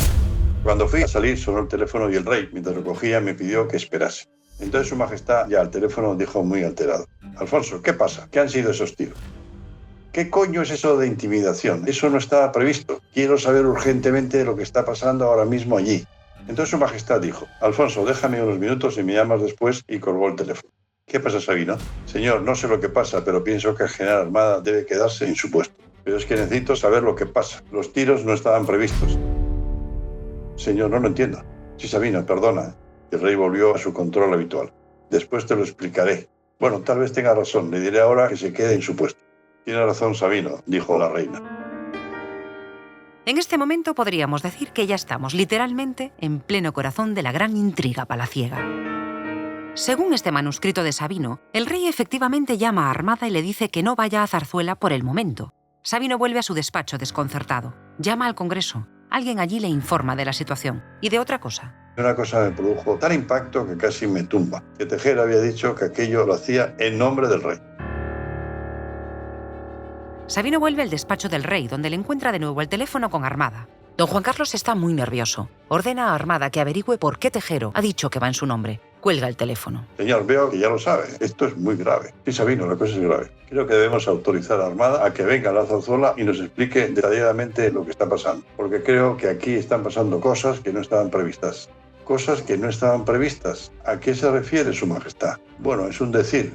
Cuando fui a salir sonó el teléfono y el rey, mientras lo cogía, me pidió que esperase. Entonces su majestad ya al teléfono dijo muy alterado: Alfonso, ¿qué pasa? ¿Qué han sido esos tiros? ¿Qué coño es eso de intimidación? Eso no estaba previsto. Quiero saber urgentemente lo que está pasando ahora mismo allí. Entonces su majestad dijo: Alfonso, déjame unos minutos y me llamas después, y colgó el teléfono. ¿Qué pasa, Sabino? Señor, no sé lo que pasa, pero pienso que el general Armada debe quedarse en su puesto. Pero es que necesito saber lo que pasa. Los tiros no estaban previstos. Señor, no lo entiendo. Sí, Sabino, perdona. El rey volvió a su control habitual. Después te lo explicaré. Bueno, tal vez tenga razón. Le diré ahora que se quede en su puesto. Tiene razón, Sabino, dijo la reina. En este momento podríamos decir que ya estamos literalmente en pleno corazón de la gran intriga palaciega. Según este manuscrito de Sabino, el rey efectivamente llama a Armada y le dice que no vaya a Zarzuela por el momento. Sabino vuelve a su despacho desconcertado. Llama al Congreso. Alguien allí le informa de la situación y de otra cosa. Una cosa me produjo tal impacto que casi me tumba. Que Tejero había dicho que aquello lo hacía en nombre del rey. Sabino vuelve al despacho del rey, donde le encuentra de nuevo el teléfono con Armada. Don Juan Carlos está muy nervioso. Ordena a Armada que averigüe por qué Tejero ha dicho que va en su nombre. Cuelga el teléfono. Señor, veo que ya lo sabe. Esto es muy grave. Sí, Sabino, la cosa es grave. Creo que debemos autorizar a Armada a que venga a la Zarzuela y nos explique detalladamente lo que está pasando. Porque creo que aquí están pasando cosas que no estaban previstas. Cosas que no estaban previstas. ¿A qué se refiere Su Majestad? Bueno, es un decir.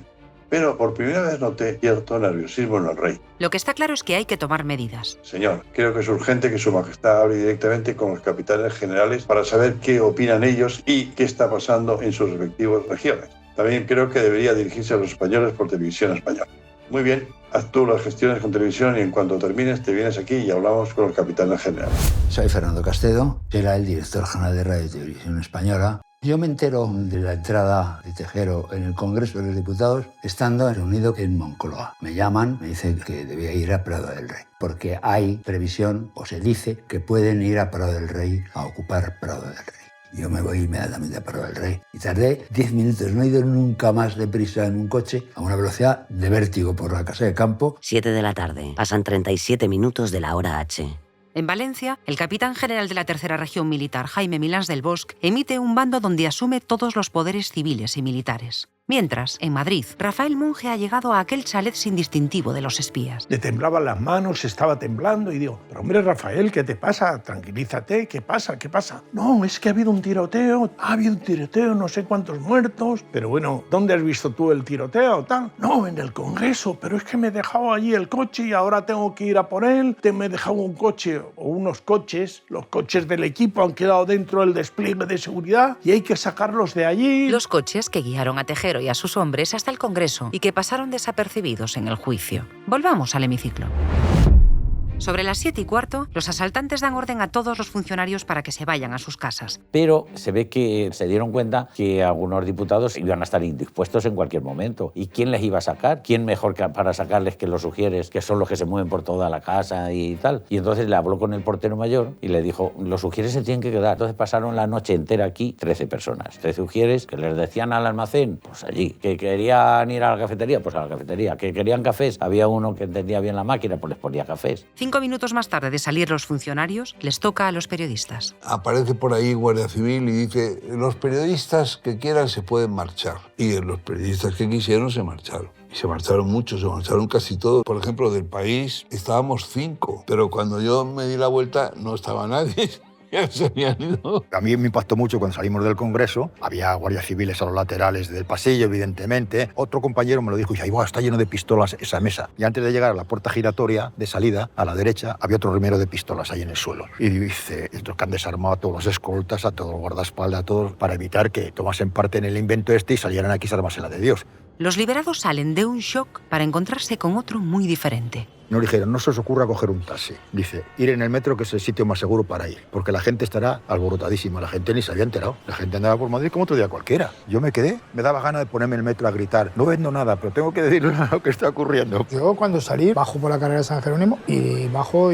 Pero por primera vez noté cierto nerviosismo en el rey. Lo que está claro es que hay que tomar medidas. Señor, creo que es urgente que Su Majestad hable directamente con los capitanes generales para saber qué opinan ellos y qué está pasando en sus respectivas regiones. También creo que debería dirigirse a los españoles por televisión española. Muy bien, haz tú las gestiones con televisión y en cuanto termines te vienes aquí y hablamos con los capitanes generales. Soy Fernando Castedo, era el director general de Radio y Televisión Española. Yo me entero de la entrada de Tejero en el Congreso de los Diputados estando reunido en Moncloa. Me llaman, me dicen que debía ir a Prado del Rey, porque hay previsión, o se dice, que pueden ir a Prado del Rey a ocupar Prado del Rey. Yo me voy inmediatamente a Prado del Rey. Y tardé 10 minutos, no he ido nunca más deprisa en un coche a una velocidad de vértigo por la casa de campo. 7 de la tarde. Pasan 37 minutos de la hora H. En Valencia, el capitán general de la Tercera Región Militar, Jaime Milans del Bosch, emite un bando donde asume todos los poderes civiles y militares. Mientras, en Madrid, Rafael Monge ha llegado a aquel chalet sin distintivo de los espías. Le temblaban las manos, estaba temblando y digo, pero hombre, Rafael, ¿qué te pasa? Tranquilízate, ¿qué pasa? ¿Qué pasa? No, es que ha habido un tiroteo, no sé cuántos muertos, pero bueno, ¿dónde has visto tú el tiroteo? Tal? No, en el Congreso, pero es que me he dejado allí el coche y ahora tengo que ir a por él, me he dejado un coche o unos coches, los coches del equipo han quedado dentro del despliegue de seguridad y hay que sacarlos de allí. Los coches que guiaron a Tejero y a sus hombres hasta el Congreso y que pasaron desapercibidos en el juicio. Volvamos al hemiciclo. Sobre las 7:15, los asaltantes dan orden a todos los funcionarios para que se vayan a sus casas. Pero se ve que se dieron cuenta que algunos diputados iban a estar indispuestos en cualquier momento. ¿Y quién les iba a sacar? ¿Quién mejor para sacarles que los Ujieres, que son los que se mueven por toda la casa y tal? Y entonces le habló con el portero mayor y le dijo, los Ujieres se tienen que quedar. Entonces pasaron la noche entera aquí 13 personas. 13 Ujieres que les decían al almacén, pues allí. Que querían ir a la cafetería, pues a la cafetería. Que querían cafés, había uno que entendía bien la máquina, pues les ponía cafés. 5 minutos más tarde de salir los funcionarios, les toca a los periodistas. Aparece por ahí Guardia Civil y dice, los periodistas que quieran se pueden marchar. Y los periodistas que quisieron se marcharon. Y se marcharon muchos, se marcharon casi todos. Por ejemplo, del País estábamos 5, pero cuando yo me di la vuelta no estaba nadie. Se habían ido. A mí me impactó mucho cuando salimos del Congreso. Había guardias civiles a los laterales del pasillo, evidentemente. Otro compañero me lo dijo y dice, está lleno de pistolas esa mesa. Y antes de llegar a la puerta giratoria de salida, a la derecha, había otro rimero de pistolas ahí en el suelo. Y dice, estos que han desarmado a todos los escoltas, a todos los guardaespaldas, a todos, para evitar que tomasen parte en el invento este y salieran aquí a armarse la de Dios. Los liberados salen de un shock para encontrarse con otro muy diferente. Nos dijeron, no se os ocurra coger un taxi. Dice, ir en el metro, que es el sitio más seguro para ir, porque la gente estará alborotadísima. La gente ni se había enterado. La gente andaba por Madrid como otro día cualquiera. Yo me quedé, me daba ganas de ponerme en el metro a gritar, no vendo nada, pero tengo que decirle lo que está ocurriendo. Yo cuando salí, bajo por la carrera de San Jerónimo y bajo,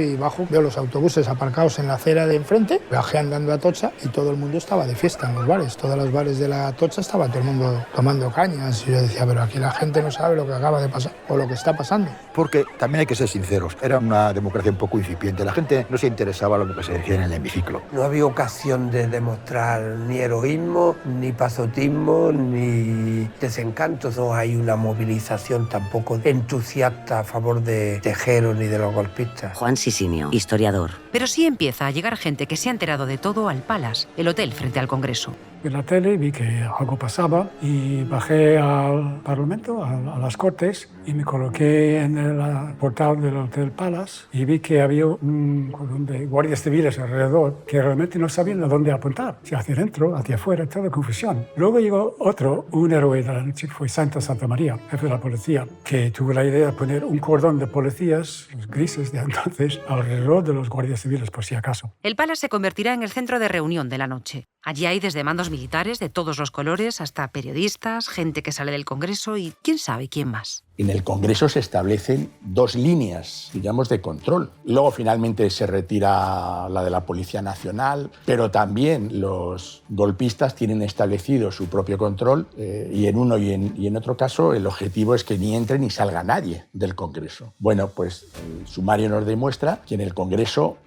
veo los autobuses aparcados en la acera de enfrente, bajé andando a Atocha y todo el mundo estaba de fiesta en los bares. Todos los bares de la Atocha estaba todo el mundo tomando cañas. Y yo decía, pero aquí la gente no sabe lo que acaba de pasar o lo que está pasando. Porque también hay que ser sinceros, era una democracia un poco incipiente, la gente no se interesaba lo que se decía en el hemiciclo. No había ocasión de demostrar ni heroísmo, ni pasotismo, ni desencanto. No hay una movilización tampoco entusiasta a favor de Tejero ni de los golpistas. Juan Sisinio, historiador. Pero sí empieza a llegar gente que se ha enterado de todo al Palace, el hotel frente al Congreso. En la tele vi que algo pasaba y bajé al Parlamento, a las Cortes, y me coloqué en el portal del Hotel Palace y vi que había un cordón de guardias civiles alrededor que realmente no sabían a dónde apuntar, si hacia adentro, hacia afuera, toda confusión. Luego llegó otro, un héroe de la noche, fue Santa María, jefe de la policía, que tuvo la idea de poner un cordón de policías, los grises de entonces, alrededor de los guardias civiles, por si acaso. El Palace se convertirá en el centro de reunión de la noche. Allí hay desde mandos militares de todos los colores hasta periodistas, gente que sale del Congreso y quién sabe quién más. En el Congreso se establecen 2 líneas, digamos, de control. Luego finalmente se retira la de la Policía Nacional, pero también los golpistas tienen establecido su propio control y en uno y en otro caso el objetivo es que ni entre ni salga nadie del Congreso. Bueno, pues el sumario nos demuestra que en el Congreso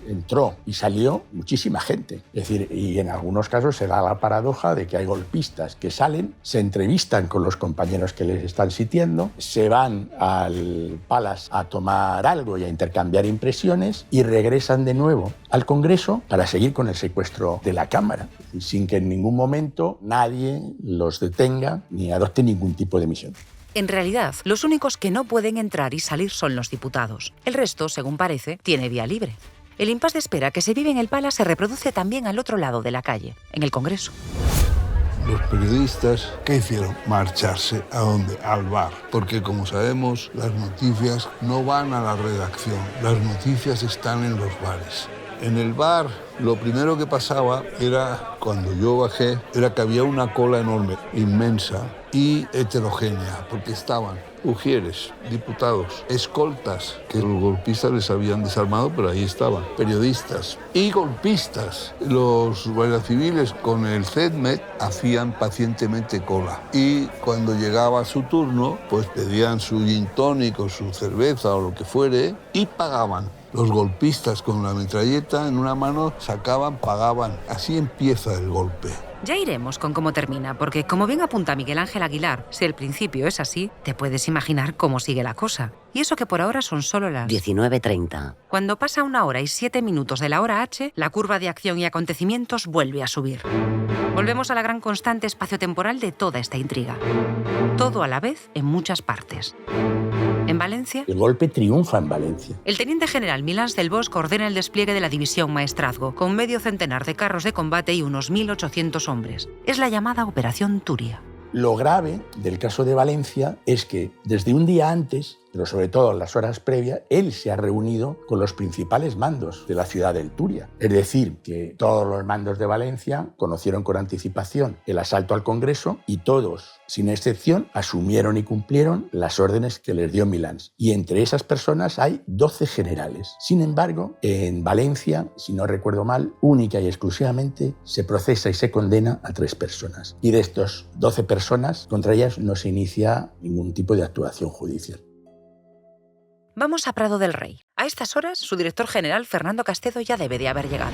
entró y salió muchísima gente. Es decir, y en algunos casos se da la paradoja de que hay golpistas que salen, se entrevistan con los compañeros que les están sitiando, se van al Palace a tomar algo y a intercambiar impresiones y regresan de nuevo al Congreso para seguir con el secuestro de la Cámara, sin que en ningún momento nadie los detenga ni adopte ningún tipo de misión. En realidad, los únicos que no pueden entrar y salir son los diputados. El resto, según parece, tiene vía libre. El impasse de espera que se vive en el Palace se reproduce también al otro lado de la calle, en el Congreso. Los periodistas, ¿qué hicieron? Marcharse ¿a dónde? Al bar. Porque, como sabemos, las noticias no van a la redacción. Las noticias están en los bares. En el bar, lo primero que pasaba era, cuando yo bajé, era que había una cola enorme, inmensa y heterogénea, porque estaban ujieres, diputados, escoltas, que los golpistas les habían desarmado, pero ahí estaban, periodistas y golpistas. Los guardias civiles con el CEDMET hacían pacientemente cola y cuando llegaba su turno, pues pedían su gin tonic o su cerveza o lo que fuere y pagaban. Los golpistas con la metralleta en una mano sacaban, pagaban. Así empieza el golpe. Ya iremos con cómo termina, porque como bien apunta Miguel Ángel Aguilar, si el principio es así, te puedes imaginar cómo sigue la cosa. Y eso que por ahora son solo las 19:30. Cuando pasa 1 hora y 7 minutos de la hora H, la curva de acción y acontecimientos vuelve a subir. Volvemos a la gran constante espaciotemporal de toda esta intriga. Todo a la vez en muchas partes. En Valencia, el golpe triunfa en Valencia. El teniente general Milans del Bosch ordena el despliegue de la división Maestrazgo, con medio centenar de carros de combate y unos 1.800 hombres. Es la llamada Operación Turia. Lo grave del caso de Valencia es que desde un día antes, pero sobre todo en las horas previas, él se ha reunido con los principales mandos de la ciudad del Turia. Es decir, que todos los mandos de Valencia conocieron con anticipación el asalto al Congreso y todos, sin excepción, asumieron y cumplieron las órdenes que les dio Milans. Y entre esas personas hay 12 generales. Sin embargo, en Valencia, si no recuerdo mal, única y exclusivamente se procesa y se condena a 3 personas. Y de estos 12 personas, contra ellas no se inicia ningún tipo de actuación judicial. Vamos a Prado del Rey. A estas horas, su director general, Fernando Castedo, ya debe de haber llegado.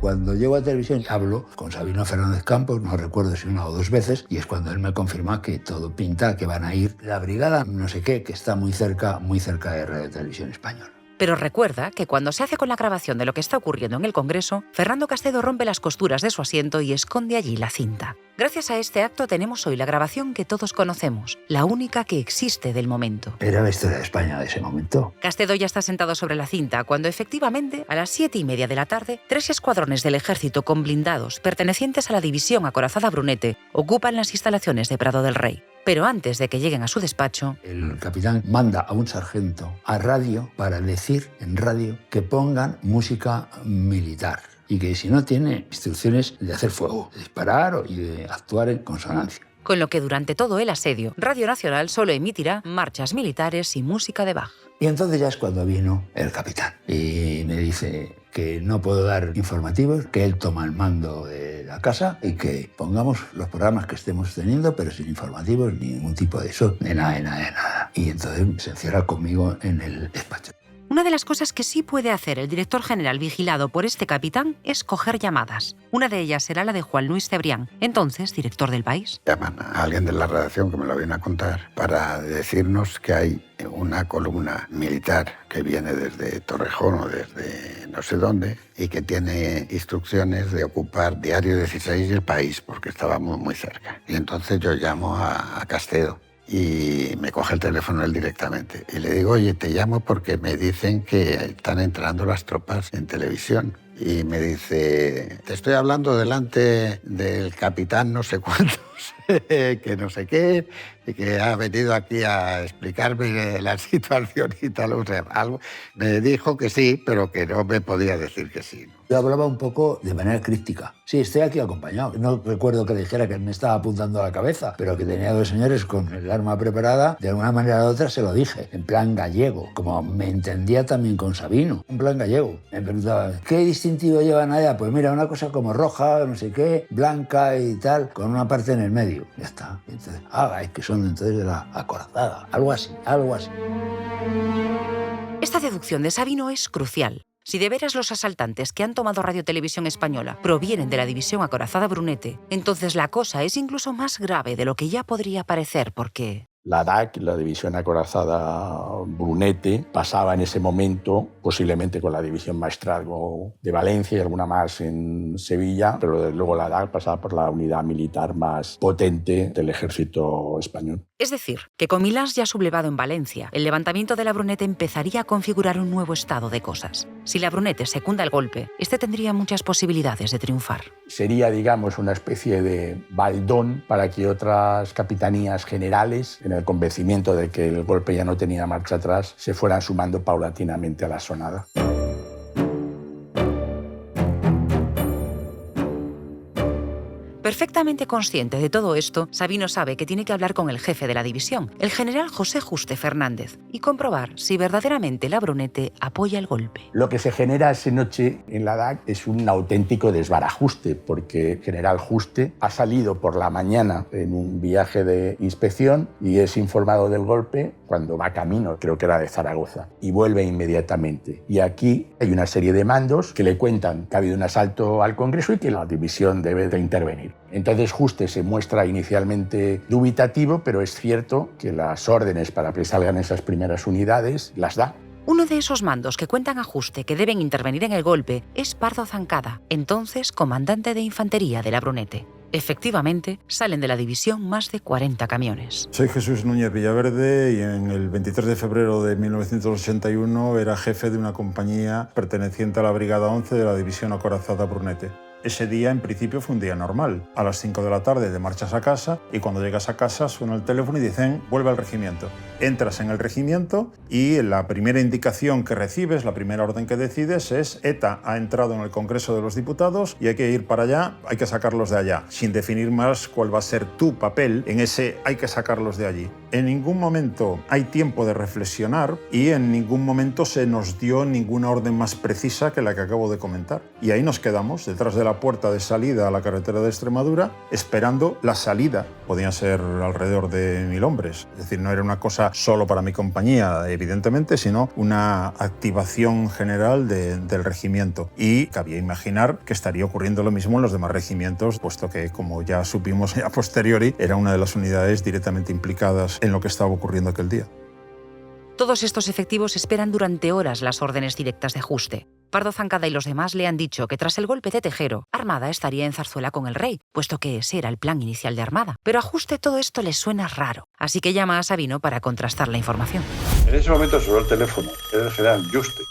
Cuando llego a televisión hablo con Sabino Fernández Campos, no recuerdo si 1 o 2 veces, y es cuando él me confirma que todo pinta, que van a ir la brigada no sé qué, que está muy cerca de Radio Televisión Española. Pero recuerda que cuando se hace con la grabación de lo que está ocurriendo en el Congreso, Fernando Castedo rompe las costuras de su asiento y esconde allí la cinta. Gracias a este acto tenemos hoy la grabación que todos conocemos, la única que existe del momento. Era la historia de España de ese momento. Castedo ya está sentado sobre la cinta cuando efectivamente, a las 7:30 de la tarde, 3 escuadrones del ejército con blindados pertenecientes a la división acorazada Brunete ocupan las instalaciones de Prado del Rey. Pero antes de que lleguen a su despacho, el capitán manda a un sargento a radio para decir en radio que pongan música militar y que si no tiene instrucciones de hacer fuego, de disparar y de actuar en consonancia. Con lo que durante todo el asedio, Radio Nacional solo emitirá marchas militares y música de Bach. Y entonces ya es cuando vino el capitán y me dice que no puedo dar informativos, que él toma el mando de la casa y que pongamos los programas que estemos teniendo, pero sin informativos, ni ningún tipo de eso, de nada. Y entonces se encierra conmigo en el despacho. Un Una de las cosas que sí puede hacer el director general vigilado por este capitán es coger llamadas. Una de ellas será la de Juan Luis Cebrián, entonces director del País. Llaman a alguien de la redacción que me lo viene a contar para decirnos que hay una columna militar que viene desde Torrejón o desde no sé dónde y que tiene instrucciones de ocupar Diario 16 y El País porque estábamos muy cerca. Y entonces yo llamo a Castedo y me coge el teléfono él directamente. Y le digo, oye, te llamo porque me dicen que están entrando las tropas en televisión. Y me dice, te estoy hablando delante del capitán no sé cuántos, que no sé qué, y que ha venido aquí a explicarme la situación y tal, o sea, algo. Me dijo que sí, pero que no me podía decir que sí. Yo hablaba un poco de manera críptica. Sí, estoy aquí acompañado. No recuerdo que dijera que me estaba apuntando a la cabeza, pero que tenía dos señores con el arma preparada. De alguna manera u otra se lo dije, en plan gallego, como me entendía también con Sabino, en plan gallego. Me preguntaba, ¿qué distintivo llevan allá? Pues mira, una cosa como roja, no sé qué, blanca y tal, con una parte en el medio. Ya está. Entonces, es que son entonces de la acorazada. Algo así, algo así. Esta deducción de Sabino es crucial. Si de veras los asaltantes que han tomado Radio Televisión Española provienen de la división acorazada Brunete, entonces la cosa es incluso más grave de lo que ya podría parecer, porque La DAC, la división acorazada Brunete, pasaba en ese momento posiblemente con la división Maestrazgo de Valencia y alguna más en Sevilla, pero desde luego la DAC pasaba por la unidad militar más potente del ejército español. Es decir, que con Milans ya sublevado en Valencia, el levantamiento de la Brunete empezaría a configurar un nuevo estado de cosas. Si la Brunete secunda el golpe, este tendría muchas posibilidades de triunfar. Sería, digamos, una especie de baldón para que otras capitanías generales, en el convencimiento de que el golpe ya no tenía marcha atrás, se fueran sumando paulatinamente a la sonada. Perfectamente consciente de todo esto, Sabino sabe que tiene que hablar con el jefe de la división, el general José Juste Fernández, y comprobar si verdaderamente la Brunete apoya el golpe. Lo que se genera esa noche en la DAC es un auténtico desbarajuste, porque el general Juste ha salido por la mañana en un viaje de inspección y es informado del golpe cuando va camino, creo que era de Zaragoza, y vuelve inmediatamente. Y aquí hay una serie de mandos que le cuentan que ha habido un asalto al Congreso y que la división debe de intervenir. Entonces Juste se muestra inicialmente dubitativo, pero es cierto que las órdenes para que salgan esas primeras unidades las da. Uno de esos mandos que cuentan a Juste que deben intervenir en el golpe es Pardo Zancada, entonces comandante de infantería de la Brunete. Efectivamente, salen de la división más de 40 camiones. Soy Jesús Núñez Villaverde y en el 23 de febrero de 1981 era jefe de una compañía perteneciente a la Brigada 11 de la división acorazada Brunete. Ese día, en principio, fue un día normal. A las 5 de la tarde te marchas a casa y cuando llegas a casa suena el teléfono y dicen vuelve al regimiento. Entras en el regimiento y la primera indicación que recibes, la primera orden que decides es ETA ha entrado en el Congreso de los Diputados y hay que ir para allá, hay que sacarlos de allá, sin definir más cuál va a ser tu papel en ese hay que sacarlos de allí. En ningún momento hay tiempo de reflexionar y en ningún momento se nos dio ninguna orden más precisa que la que acabo de comentar. Y ahí nos quedamos, detrás de la puerta de salida a la carretera de Extremadura, esperando la salida. Podían ser alrededor de 1000 hombres. Es decir, no era una cosa solo para mi compañía, evidentemente, sino una activación general del regimiento. Y cabía imaginar que estaría ocurriendo lo mismo en los demás regimientos, puesto que, como ya supimos a posteriori, era una de las unidades directamente implicadas en lo que estaba ocurriendo aquel día. Todos estos efectivos esperan durante horas las órdenes directas de Juste. Pardo Zancada y los demás le han dicho que tras el golpe de Tejero, Armada estaría en Zarzuela con el rey, puesto que ese era el plan inicial de Armada. Pero a Juste todo esto le suena raro, así que llama a Sabino para contrastar la información. En ese momento sonó el teléfono. Era el general Juste.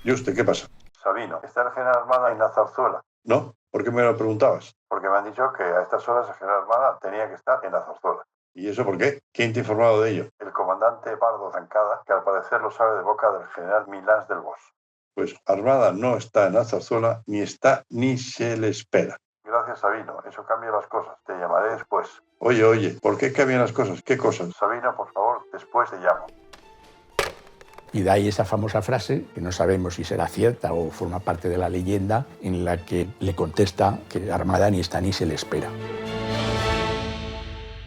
Juste, ¿qué pasa? Sabino, ¿está el general Armada en la Zarzuela? No, ¿por qué me lo preguntabas? Porque me han dicho que a estas horas el general Armada tenía que estar en la Zarzuela. ¿Y eso por qué? ¿Quién te ha informado de ello? El comandante Pardo Zancada, que al parecer lo sabe de boca del general Milans del Bosch. Pues Armada no está en la Zarzuela, ni está ni se le espera. Gracias, Sabino. Eso cambia las cosas. Te llamaré después. Oye, ¿por qué cambian las cosas? ¿Qué cosas? Sabino, por favor, después te llamo. Y de ahí esa famosa frase, que no sabemos si será cierta o forma parte de la leyenda, en la que le contesta que Armada ni está ni se le espera.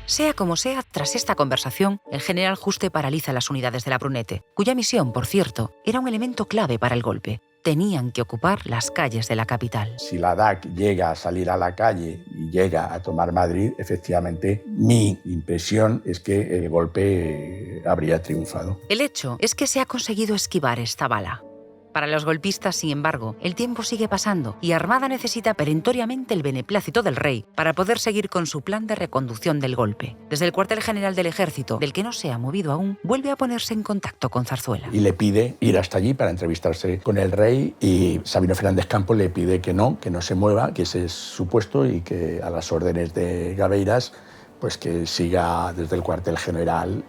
Sea como sea, tras esta conversación, el general Juste paraliza las unidades de la Brunete, cuya misión, por cierto, era un elemento clave para el golpe. Tenían que ocupar las calles de la capital. Si la DAC llega a salir a la calle y llega a tomar Madrid, efectivamente, mi impresión es que el golpe habría triunfado. El hecho es que se ha conseguido esquivar esta bala. Para los golpistas, sin embargo, el tiempo sigue pasando y Armada necesita perentoriamente el beneplácito del rey para poder seguir con su plan de reconducción del golpe. Desde el cuartel general del ejército, del que no se ha movido aún, vuelve a ponerse en contacto con Zarzuela. Y le pide ir hasta allí para entrevistarse con el rey y Sabino Fernández Campos le pide que no se mueva, que ese es su puesto y que a las órdenes de Gabeiras pues que siga desde el cuartel general.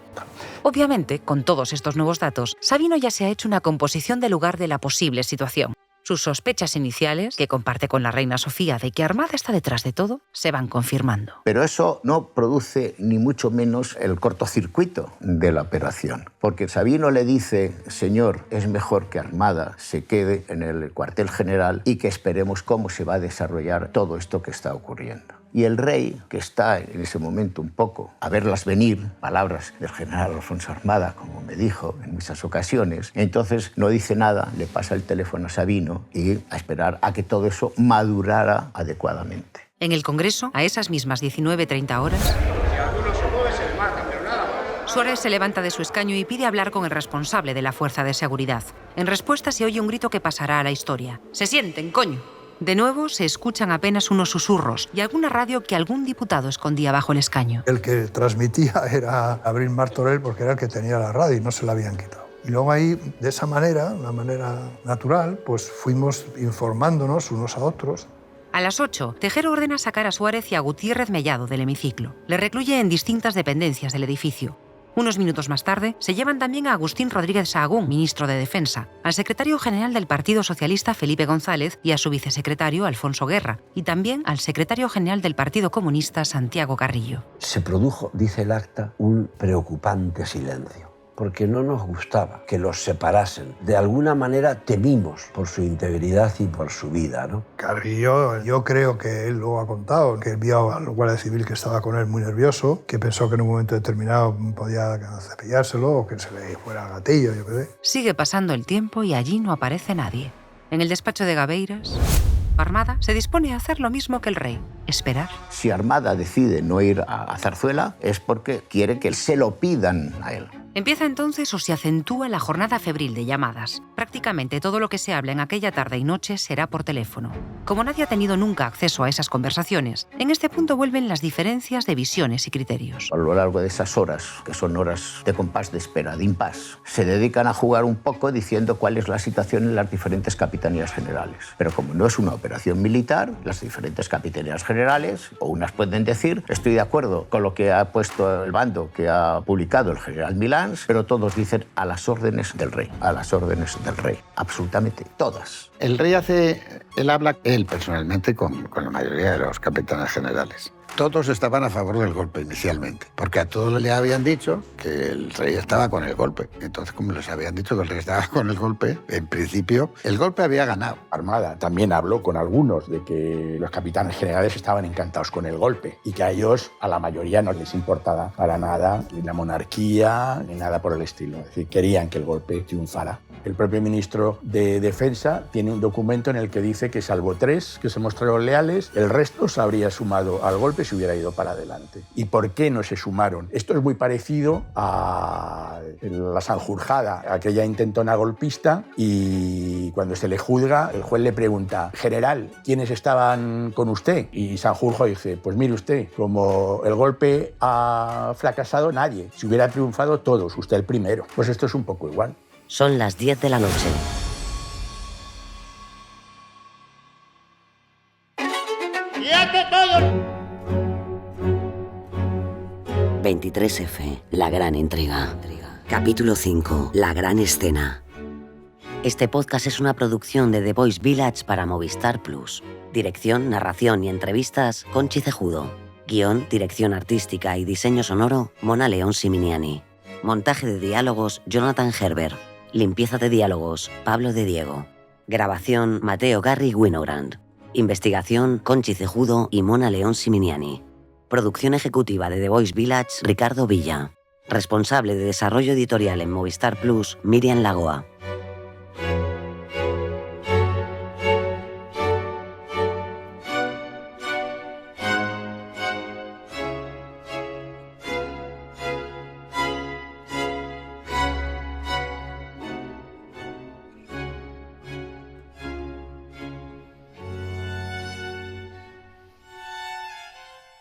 Obviamente, con todos estos nuevos datos, Sabino ya se ha hecho una composición del lugar de la posible situación. Sus sospechas iniciales, que comparte con la reina Sofía de que Armada está detrás de todo, se van confirmando. Pero eso no produce ni mucho menos el cortocircuito de la operación. Porque Sabino le dice, señor, es mejor que Armada se quede en el cuartel general y que esperemos cómo se va a desarrollar todo esto que está ocurriendo. Y el rey, que está en ese momento un poco a verlas venir, palabras del general Alfonso Armada, como me dijo en muchas ocasiones, entonces no dice nada, le pasa el teléfono a Sabino y a esperar a que todo eso madurara adecuadamente. En el Congreso, a esas mismas 19:30 horas, Si alguno se mueve, se le marca, pero nada más. Suárez se levanta de su escaño y pide hablar con el responsable de la fuerza de seguridad. En respuesta se oye un grito que pasará a la historia. ¡Se sienten, coño! De nuevo se escuchan apenas unos susurros y alguna radio que algún diputado escondía bajo el escaño. El que transmitía era Abril Martorell porque era el que tenía la radio y no se la habían quitado. Y luego ahí, de esa manera, una manera natural, pues fuimos informándonos unos a otros. A las 8, Tejero ordena sacar a Suárez y a Gutiérrez Mellado del hemiciclo. Le recluye en distintas dependencias del edificio. Unos minutos más tarde, se llevan también a Agustín Rodríguez Sahagún, ministro de Defensa, al secretario general del Partido Socialista Felipe González y a su vicesecretario Alfonso Guerra, y también al secretario general del Partido Comunista Santiago Carrillo. Se produjo, dice el acta, un preocupante silencio, porque no nos gustaba que los separasen. De alguna manera temimos por su integridad y por su vida, ¿no? Carrillo, yo creo que él luego ha contado que vio al guardia civil que estaba con él muy nervioso, que pensó que en un momento determinado podía cepillárselo o que se le fuera el gatillo, yo qué sé. Sigue pasando el tiempo y allí no aparece nadie. En el despacho de Gabeiras, Armada se dispone a hacer lo mismo que el rey, esperar. Si Armada decide no ir a Zarzuela es porque quiere que se lo pidan a él. Empieza entonces o se acentúa la jornada febril de llamadas. Prácticamente todo lo que se habla en aquella tarde y noche será por teléfono. Como nadie ha tenido nunca acceso a esas conversaciones, en este punto vuelven las diferencias de visiones y criterios. A lo largo de esas horas, que son horas de compás de espera, de impasse, se dedican a jugar un poco diciendo cuál es la situación en las diferentes capitanías generales. Pero como no es una operación militar, las diferentes capitanías generales, o unas pueden decir, estoy de acuerdo con lo que ha puesto el bando que ha publicado el general Milán, pero todos dicen a las órdenes del rey, a las órdenes del rey, absolutamente todas. El rey habla él personalmente con la mayoría de los capitanes generales. Todos estaban a favor del golpe inicialmente, porque a todos le habían dicho que el rey estaba con el golpe. Entonces, como les habían dicho que el rey estaba con el golpe, en principio, el golpe había ganado. Armada también habló con algunos de que los capitanes generales estaban encantados con el golpe y que a ellos, a la mayoría, no les importaba para nada ni la monarquía ni nada por el estilo. Es decir, querían que el golpe triunfara. El propio ministro de Defensa tiene un documento en el que dice que salvo 3 que se mostraron leales, el resto se habría sumado al golpe si hubiera ido para adelante. ¿Y por qué no se sumaron? Esto es muy parecido a la Sanjurjada, aquella intentona golpista, y cuando se le juzga, el juez le pregunta, general, ¿quiénes estaban con usted? Y Sanjurjo dice, pues mire usted, como el golpe ha fracasado, nadie. Si hubiera triunfado, todos, usted el primero. Pues esto es un poco igual. Son las 10 de la noche. ¡Quieto todos! 23F, la gran entrega. Capítulo 5, la gran escena. Este podcast es una producción de The Voice Village para Movistar Plus. Dirección, narración y entrevistas, Conchi Cejudo. Guión, dirección artística y diseño sonoro, Mona León Siminiani. Montaje de diálogos, Jonathan Herbert. Limpieza de diálogos, Pablo de Diego. Grabación, Mateo Garri Winogrand. Investigación, Conchi Cejudo y Mona León Siminiani. Producción ejecutiva de The Voice Village, Ricardo Villa. Responsable de desarrollo editorial en Movistar Plus, Miriam Lagoa.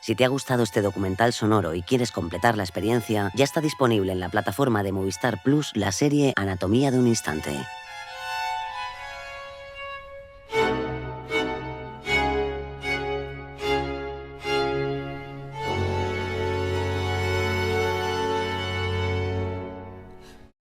Si te ha gustado este documental sonoro y quieres completar la experiencia, ya está disponible en la plataforma de Movistar Plus la serie Anatomía de un instante.